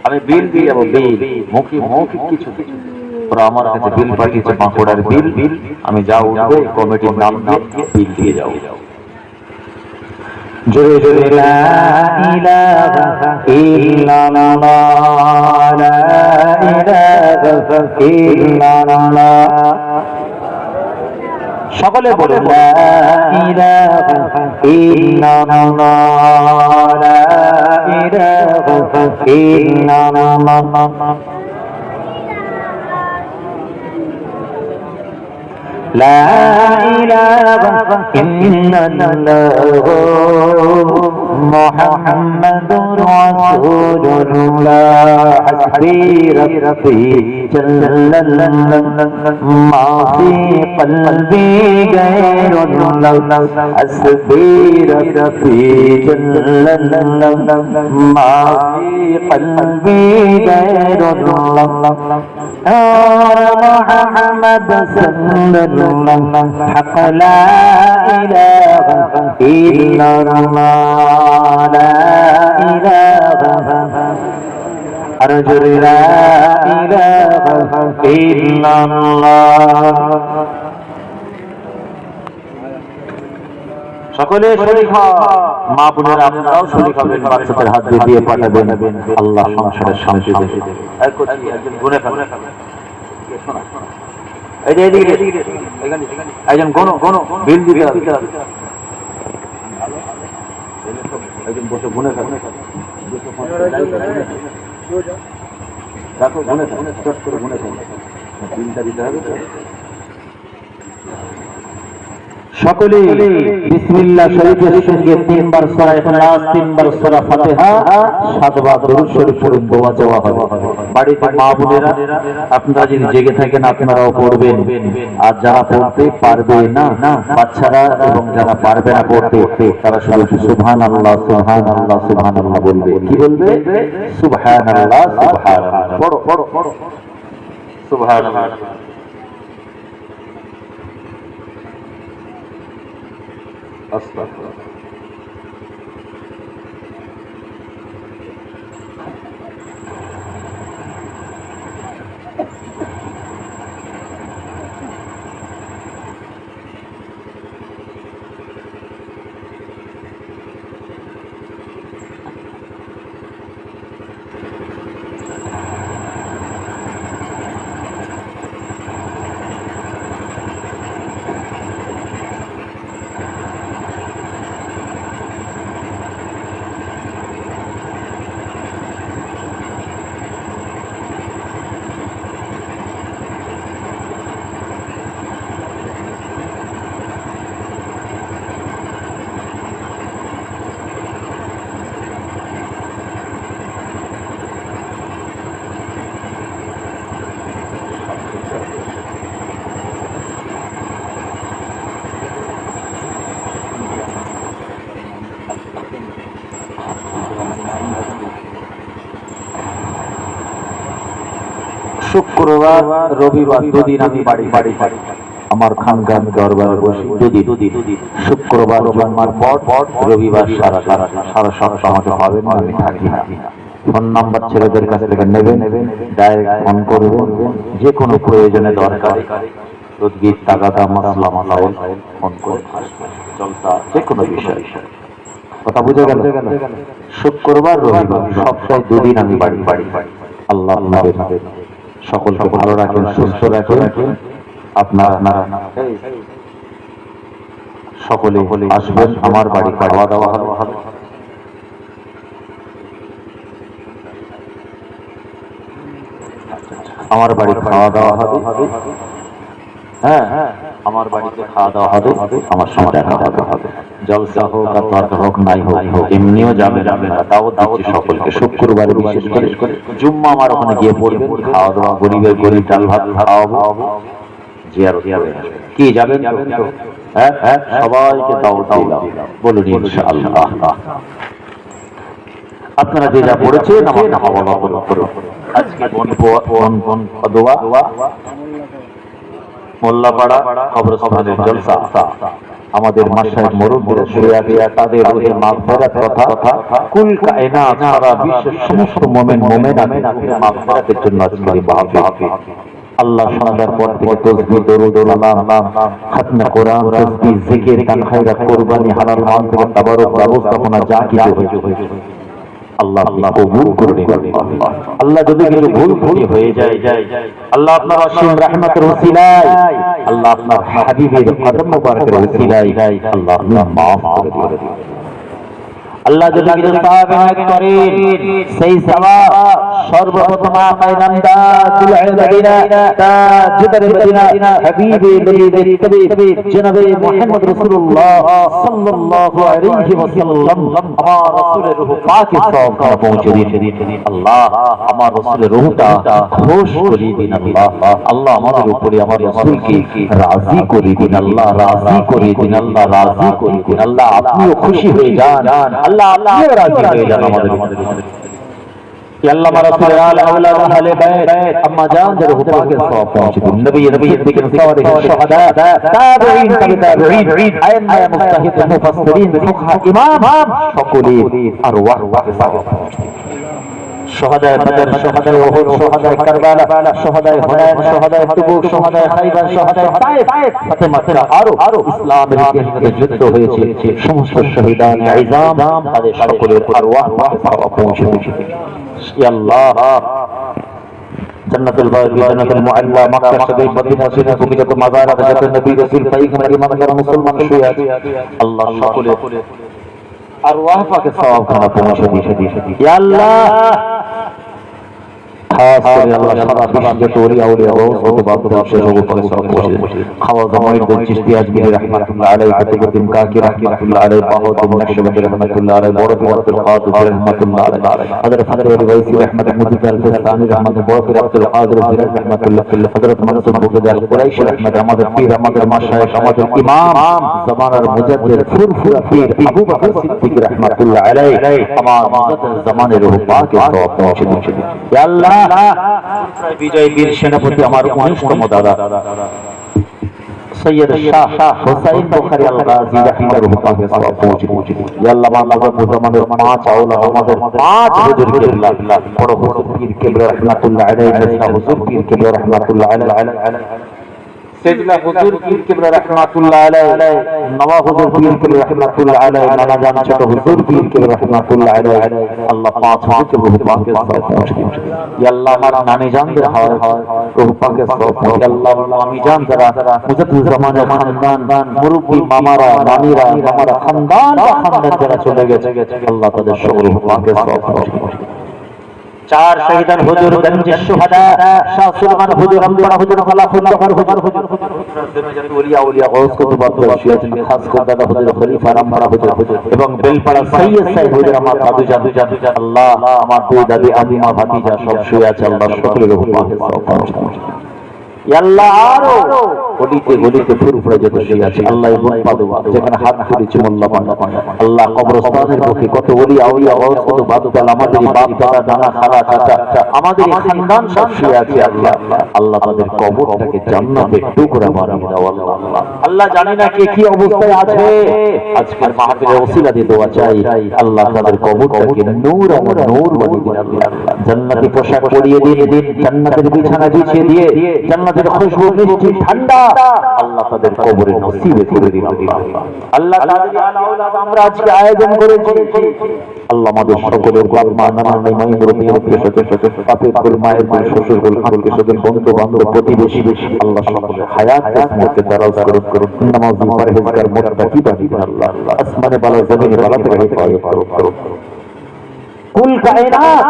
আমি বিল দিয়ে যাব বিল মৌখিক কিছু ওরা আমার কাছে বিল পাঠিয়েছে বাঁকুড়ার বিল আমি যা উঠবে কমিটির নাম দিয়ে বিল দিয়ে যাও জোরে জোরে লা ইলাহা ইল্লাল্লাহ লা ইলাহা ইল্লাল্লাহ সকলে বলুন লা ইলাহা ইল্লাল্লাহ লা ইলাহা ইল্লাল্লাহ لا إله إلا الله محمد رسول الله حسبي ربي جل ما في قلبي غير الله حسبي ربي جل ما في قلبي غير الله محمد صلى الله حق لا إله إلا الله لا إله أرجو لا إله إلا الله সকলে শরীক হন মা বোনেরা আপনারাও শরীক হবেন বাচ্চাদের হাত দিয়ে পাঠাবেন আল্লাহ সংসারে শান্তি দেবে একজন গুনে ফেলে একজন গণ বিল দিতে হবে একজন বসে গুনে ফেলে দেখো গুনে ফেলে চট করে গুনে ফেলে বিলটা দিতে হবে সকলে বিসমিল্লাহ শরীফের সঙ্গে 3 বার সূরা ইখলাস 3 বার সূরা ফাতিহা 7 বার দরুদ শরীফ পড়ে দোয়া চাওয়া হবে বাড়িতে মা বোনেরা আপনারা যদি জেগে থাকেন আপনারাও পড়বেন আর যারা পড়তে পারবে না বাচ্চারা এবং যারা পারবে না পড়তে তারা শুধু সুবহানাল্লাহ সুবহানাল্লাহ সুবহানাল্লাহ বলবে কি বলবে সুবহানাল্লাহ সুবহানাল্লাহ পড়ো সুবহানাল্লাহ আস্তাগফিরুল্লাহ শুক্রবার রবিবার দুদিন আমি বাড়ি থাকি। আমার খানকান দরবারে বসি দুদিন। শুক্রবার জন্মার পর রবিবার সারা সপ্তাহ আমাকে পাবেন না, আমি থাকি না। ফোন নাম্বার ছেলেদের কাছ থেকে নেবেন, ডাইরেক্ট ফোন করবেন, যে কোনো প্রয়োজনে দরকার তদবির তাগাদা মাসলা মাসাইল ফোন করে জলসা যে কোনো বিষয়। কথা বুঝে গেল? শুক্রবার রবিবার সপ্তাহে দুদিন আমি বাড়ি। আল্লাহ আপনাদের সকলকে ভালো রাখেন, সুস্থ রাখেন। আপনারা সকলে আসবেন আমার বাড়ি, খাওয়া দাওয়া হবে। আমার বাড়ি খাওয়া দাওয়া হবে। হ্যাঁ, আমার বাড়িতে খাওয়া দাওয়া হবে, আমার সঙ্গে দেখা হবে। জলসা হোক আর দরকার হোক নাই হোক, এমনিও যাবে না, তাও দিচ্ছি সকলকে। শুক্রবারে বিশেষ করে জুম্মা আমার ওখানে গিয়ে পড়বেন, খাওয়া দাওয়া গরিবের গরিব ডাল ভাত খাওয়াবো। কি যাবেন তো? হ্যাঁ, সবাইকে দাওয়াত দিলাম, বলুন ইনশাআল্লাহ। আপনারা যে যা পড়েছেন আমার হাওয়ালা করুন। আজকে দোয়া মোল্লাপাড়া কবরস্থানের জলসা। আমাদের মাশায়েখ মুরব্বিরা শুয়ে আছে, তাদের রুহের মাগফিরাত কথা কুল কায়নাত সারা বিশ্বের সমস্ত মুমিন মুমিনাতের মাগফিরাতের জন্য আজকের মাহফিল। আল্লাহ সন্ধ্যার পর থেকে তাসবিহ, দরুদ, সালাম, খতমে কোরআন, তাসবিহ, জিকির, দান, খায়রাত, কুরবানি, হালাল মাল থেকে তাবারুক ব্যবস্থাপনা যা কিছু হয়েছে আল্লাহ কবুল করে নিন। আল্লাহ যদি কিছু ভুল হয়ে যায়, আল্লাহ আপনার অসীম রহমতের ওসিলায়, আল্লাহ আপনার হাবিবের কদম মুবারকের ওসিলায় আল্লাহ আপনি মাফ করে দিন। আল্লাহ যদি কিছু সওয়াব করেন, সেই সওয়াব সর্বপ্রথম আকাইনান্দাতুল ইবাদিনা তাজুদার মদিনা হাবিবে নবীদের তবে জনাবে মুহাম্মদ রাসূলুল্লাহ সাল্লাল্লাহু আলাইহি ওয়াসাল্লাম আমার রাসূলের রূহ পাকে সওয়াব পৌঁছে দিন। আল্লাহ আমার রাসূলের রূহটা খুশ করে দিন। আল্লাহ আমাদের উপরে আমার রাসূলকে রাজি করে দিন। আল্লাহ রাজি করে দিন। আল্লাহ আপনিও খুশি হয়ে যান। আল্লাহ আপনিও রাজি হয়ে যান আমাদের। আল্লাহ রাসূলের আলে আওলাদ আহলে বাইত আম্মা জানদের রূহ পাকে সওয়াব পৌঁছে দিন। নবী সিদ্দিক সালিহ শুহাদা তাবেঈন তাবেঈন আইম্মা মুজতাহিদ মুফাসসিরিন ফুকহা ইমাম সকলের আরওয়াহ পাকে সওয়াব পৌঁছে দিন। শুহাদায়ে বদর, শুহাদায়ে উহুদ, শুহাদায়ে কারবালা, শুহাদায়ে হুনাইন, শুহাদায়ে তাবুক, শুহাদায়ে খায়বার, শুহাদায়ে তায়েফ, ফাতেমা আরো ইসলামের ইতিহাসে যুদ্ধ হয়েছে সমস্ত শহীদান ইজাম তাদের সকলের আরওয়াহ পাকে পৌঁছে দিন। ইয়া আল্লাহ জান্নাতুল বাড়ি, জান্নাতুল মুআল্লা, মক্কা শরীফ, মদিনা শরীফ, যত মাজারাত, যত নবী রাসূল পয়গম্বর ইমামদার মুসলমান শুয়ে আছে আল্লাহ সকলের আরওয়াহ পাকে সওয়াব খানা পৌঁছে দিন। ইয়া আল্লাহ খাস করে আল্লাহ সারা বিশ্বে যত ওলিয়া ও বাদশাহ সব পাকে সওয়াব পৌঁছে দিন। খাওয়াজা মুঈনুদ্দিন চিশতি আজমিরি রাহমাতুল্লাহ আলাইহি, কুতুবুদ্দিন কাকি রাহমাতুল্লাহ আলাইহি, বাহাউদ্দিন নকশবন্দি রাহমাতুল্লাহ আলাইহি, বড়পীর আব্দুল কাদের রাহমাতুল্লাহ আলাইহি, হযরত ফারুক ওয়াইসি রাহমাতুল্লাহ আল-ফাসানি রাহমাতুল্লাহ, বড়পীর আব্দুল কাদের জিলানী রাহমাতুল্লাহ, হযরত মানসুর বুখারী আল-কুরাইশি রাহমাতুল্লাহ, আমাদের পীর, আমাদের মাশায়েখ, আমাদের ইমাম জামানার মুজাদ্দিদ ফুরফুরা পীর আবু বকর সিদ্দিক রাহমাতুল্লাহ আলাইহি আমার মুজাদ্দিদ জামানের রূহ পাকে সওয়াব পৌঁছে দিন। ইয়া আল্লাহ বিজয় বীর সেনাপতি আমার 19তম দাদা সৈয়দ শাহ হুসাইন বুখারী আল-গাজী রাহিমাহুল্লাহ পাকে সওয়াব পৌঁছে দিন। ইয়া আল্লাহ আমাদের মুজাম্মাদের 5 আওলাদ, আমাদের 5 হুজুর কিবলা, বড় হুজুর পীর কিবলা রাহমাতুল্লাহ আলাইহি, নসা হুজুর পীর কিবলা রাহমাতুল্লাহ আলাইহি, সেজলা হুজুর পীর কিবলা রাহমাতুল্লাহ আলাইহি, নওয়া হুজুর পীর কিবলা রাহমাতুল্লাহ আলাইহি, নানা জান ছোট হুজুর পীর কিবলা রাহমাতুল্লাহ আলাইহি আল্লাহ 5 হুজুর রূহ পাকে সওয়াব পৌঁছে দিন। ইয়া আল্লাহ আমার নানি জানদের রূহ পাকে সওয়াব পৌঁছে দিন। আল্লাহ আমি জান যারা মুজাদ্দিদ জামানের খানদান মুরব্বি মামারা, নানিরা, মামারা খানদান যারা চলে গেছে আল্লাহ তাদের সকল রূহ পাকে সওয়াব পৌঁছে দিন। 4 শহীদান হুজুর, গঞ্জের শুহাদা, শাহ সুলমান হুজুর, আমপাড়া হুজুর, খলাফুল্লাহ হুজুর, যত ওলিয়া গাউস কুতুব আব্দুল শিয়াতিন, খাস করে দাদা হুজুর খলিফা আমপাড়া হুজুর এবং বেলপাড়া সৈয়দ সাহেব হুজুর, আমার দাদু জাদু আল্লাহ আমার দুই দাদি আদিমা ভাতিজা সব শুয়ে আছে আল্লাহ সকলের রূহ পাকে সওয়াব পৌঁছে দিন। ইয়া আল্লাহ আরো গলিতে গলিতে ফুরফুরে যত শুয়ে আছে আল্লাহ ইবন পাদুয়া যেখানে হাত তুলেছি মোল্লা পান্ডা আল্লাহ কবরস্থানের মুখে কত ওলি আউলিয়া কত বাদশাহ আমাদের বাপ দাদা নানা খালা চাচা আমাদের খানদান সব শুয়ে আছে আল্লাহ আল্লাহ তাদের কবরটাকে জান্নাতের টুকরা বানিয়ে দাও আল্লাহ আল্লাহ জানি না কে কি অবস্থায় আছে আজকের মাহফিলের ওসিলা দিয়ে দোয়া চাই আল্লাহ তাদের কবরটাকে নূর আর নূর বানিয়ে দিন আল্লাহ জান্নাতি পোশাক পরিয়ে দিন জান্নাতের বিছানা বিছিয়ে দিয়ে জান্নাতের খুশবু মিষ্টি ঠান্ডা আল্লাহ তাদের কবরে নসিবে করে দিন আল্লাহ আল্লাহ তাদের আলাউলাদ আমরা আজকে আয়োজন করেছি আল্লাহ আমাদের সকলের বাপ মা নানা নানি মুরব্বি আত্মীয় স্বজন পাপের কুল মায়ের কুল শ্বশুর কুল খালকে স্বজন বন্ধু বান্ধব প্রতিবেশী আল্লাহ সকলের হায়াত কিসমতকে দারাজ করুন নামাজি পরহেজগার মুত্তাকি বানিয়ে দিন আল্লাহ আসমানে বালা জমিনে বালা থেকে হেফাজত করুন কুল কায়নাত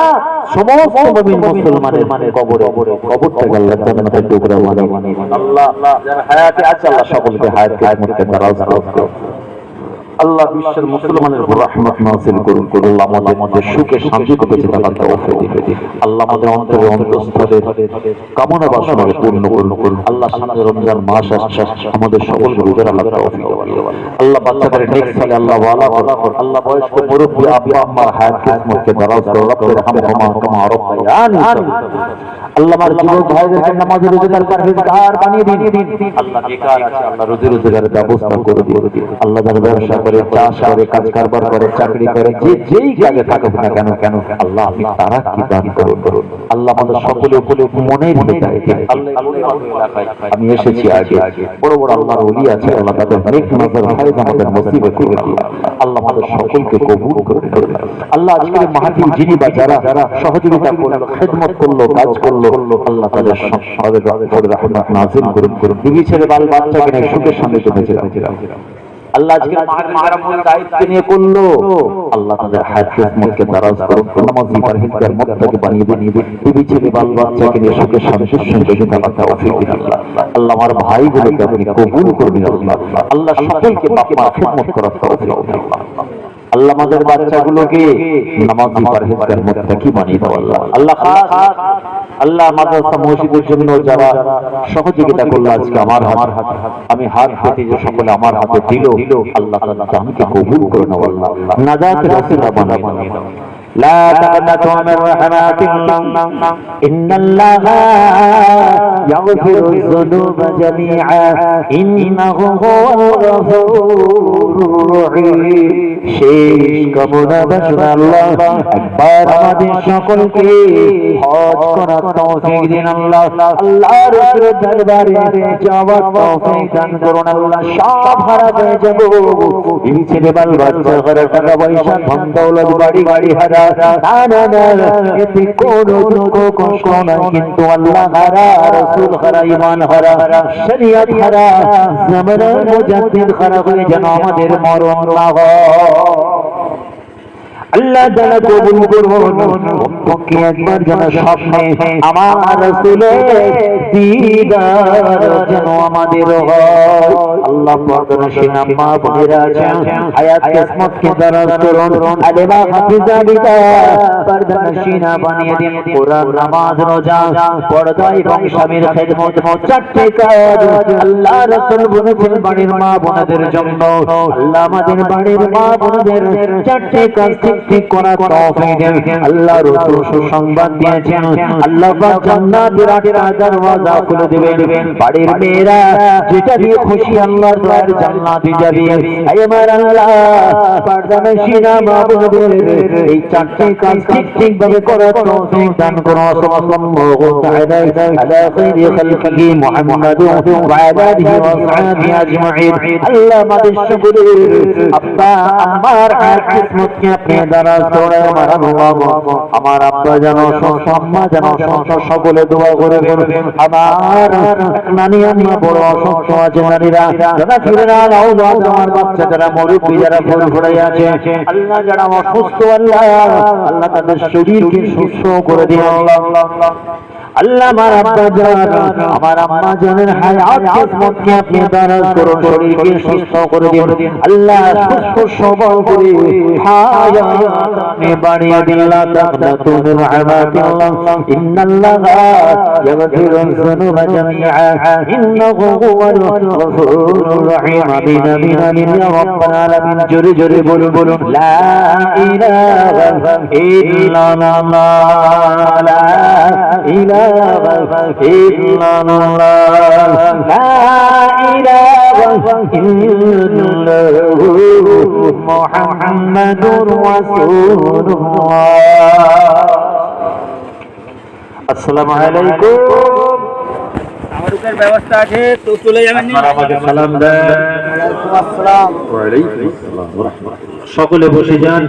সমস্ত মুমিন মুসলমানের কবরটাকে আল্লাহ জান্নাতের টুকরা বানিয়ে দিন আল্লাহ যারা হায়াতে আছে আল্লাহ সকলকে হায়াত কিসমতকে দারাজ করুন আল্লাহ বিশ্বের মুসলমানের উপর রহমত নাযিল করুন আল্লাহ আমাদের মধ্যে সুখে শান্তিতে বেঁচে থাকার তৌফিক দিন আল্লাহ আমাদের অন্তরে অন্তঃস্থলে কামনা বাসনাকে পূর্ণ করুন আল্লাহ সামনে রমজান মাস আসছে আমাদের সকলকে রোজার আল্লাহ তৌফিক দিন আল্লাহ বাচ্চাদের নেক সালে আল্লাহ ওয়ালা করুন আল্লাহ বয়স্ক মুরব্বি আব্বা আম্মার হায়াত কিসমতকে দারাজ করুন রব্বির হামহুমা কামা রাব্বায়ানি আল্লাহ আমার যুবক ভাইদেরকে নামাজে রোজাদার পরহেজগার বানিয়ে দিন আল্লাহ বেকার আছে আল্লাহ রুজি রোজগারের ব্যবস্থা করে দিন আল্লাহ যারা ব্যবসা করে চাষ করে কাজ কারবার করে চাকরি করে যেই কাজে থাকুক না কেন আল্লাহ আপনি তারা কি দান করুন আল্লাহ আমাদের সকলে উপরে মনের ভেতরে আল্লাহ আমি এসেছি আগে বড় বড় আল্লাহর ওলি আছে আল্লাহ তাদের নেক নজর ফায়দা আমাদের মুসিবত করে আল্লাহ আমাদের সকলকে কবুল করুন আল্লাহ আজকের মাহফিল যিনি বা যারা সহযোগিতা করলো খেদমত করলো কাজ করলো আল্লাহ তাদের সকলের উপরে রহমত নাযিল করুন বিবি ছেলে বাল বাচ্চাকে নিয়ে সুখের সঙ্গে বেঁচে রাখুন আল্লাহ আজকে মাহফিলের দায়িত্ব নিয়ে করলো আল্লাহ তাদের হায়াত কিসমতকে দারাজ করুন নামাজি পরহেজগার মুত্তাকি বানিয়ে দিন বিবি ছেলে বাল বাচ্চাকে নিয়ে সুখের সঙ্গে বেঁচে থাকার তৌফিক দিন আল্লাহ আল্লাহ আমার ভাইগুলোকে আপনি কবুল করুন আল্লাহ আল্লাহ সকলকে বাপ মার খিদমত করার তৌফিক দিন আল্লাহ আমাদের বাচ্চাগুলোকে নামাজি পরহেজগার মুত্তাকি বানিয়ে দাও আল্লাহ আল্লাহ খাস আল্লাহ মাদ্রাসা মসজিদের জন্য যারা সহযোগিতা করলো আজকে আমার আমি হাত পেতে যে সকলে আমার হাতে দিল আল্লাহ তাআলা আমাকে কবুল করে নাও আল্লাহ নাজাতের ওসিলা বানিয়ে দাও لا تقنطوا من رحمات الله إن الله يغفر الذنوب جميعا إنه هو الغفور الرحيم শেষ কামনা বাসনা আল্লাহ একবার আমাদের সকলকে হজ করার তৌফিক দিন আল্লাহ আল্লাহর দরবারে যাওয়ার তৌফিক দান করুন আল্লাহ সব হারাতে যাব এই ছেলে বাল বাচ্চা ঘরে টাকা পয়সা ধন দৌলত বাড়ি গাড়ি হারা না এতে কোনো দুঃখ কষ্ট নাই কিন্তু আল্লাহ হারা রাসূল হারা ঈমান হারা শরীয়ত হারা জামানার মুজাদ্দিদ হারা হয়ে যেন আমাদের মরণ না হয় আল্লাহ যারা কবুল করুন পক্ষে একবার যেন স্বপ্নে আমার রাসূলের দিদার যেন আমাদের হয় আল্লাহ পর্দানশীল আম্মা বোনেরা আছেন হায়াত কিসমতকে দারাজ করুন আলেমা হাফিজা বিদা পর্দানশীল বানিয়ে দিন কোরআন নামাজ রোজা পর্দা এবং স্বামীর খেদমত চারটি কাজ আল্লাহ রাসূল বলেছেন বাড়ির মা বোনদের জন্য আল্লাহ আমাদের বাড়ির মা বোনদের চারটি কাজ ঠিক করার তৌফিক দেন আল্লাহ রাসূল সুসংবাদ দিয়েছেন আল্লাহ পাক জান্নাতের আটটা দরওয়াজা খুলে দিবেন বাড়ির মেয়েরা যেটা দিয়ে খুশি আল্লাহর দয়ার জান্নাতে যাবে হে আমার আল্লাহ পর্দানশীল মা বোনদের এই চারটি কাজ ঠিক ভাবে করার তৌফিক দান করুন সাল্লাল্লাহু তাআলা আলা খায়রি খালকিহি মুহাম্মাদ ওয়া আলা আলিহি ওয়া সাহবিহি আজমাইন আল্লাহ আমাদের সকলের আব্বা আম্মার হায়াত কিসমতকে আপনি দারাজ করে আমার আব্বা যেন আম্মা যেন সকলে দোয়া করবেন আমার নানি আম্মা বড় অসুস্থ আছে নারীরা যারা ফিরে আমার বাচ্চা যারা মুরব্বি যারা ফুরফুরাই আছে আল্লাহ যারা অসুস্থ আল্লাহ তাদের শরীরকে সুস্থ করে দিন আল্লাহ আল্লাহ আমার আব্বা জান আমার আম্মা জানের হায়াত কিসমতকে আপনি দারাজ করুন, শরীরকে সুস্থ করে দিন আল্লাহ, সুস্থ সবল করে হায়াত আপনি বাড়িয়ে দিন। লা তাকনাতু মিন রাহমাতিল্লাহ ইন্নাল্লাহা ইয়াগফিরু যুনুবা জামিআ ইন্নাহু হুয়াল গফুরুর রহিম। আমিন আমিন আমিন ইয়া রাব্বাল আলামিন। জোরে জোরে বলুন বলুন লা ইলাহা ইল্লাল্লাহ, লা ইলাহা ইল্লাল্লাহ, লা ইলাহা ইল্লাল্লাহ মুহাম্মাদুর রাসূলুল্লাহ। আসসালামু আলাইকুম। আমাদের ব্যবস্থা আছে, তো চলে যাবেন। আমাকে সালাম দেন। ওয়ালাইকুম আসসালাম। ওয়া আলাইকুম আসসালাম ওয়া রাহমাতুল্লাহ। সকলে বসে যান।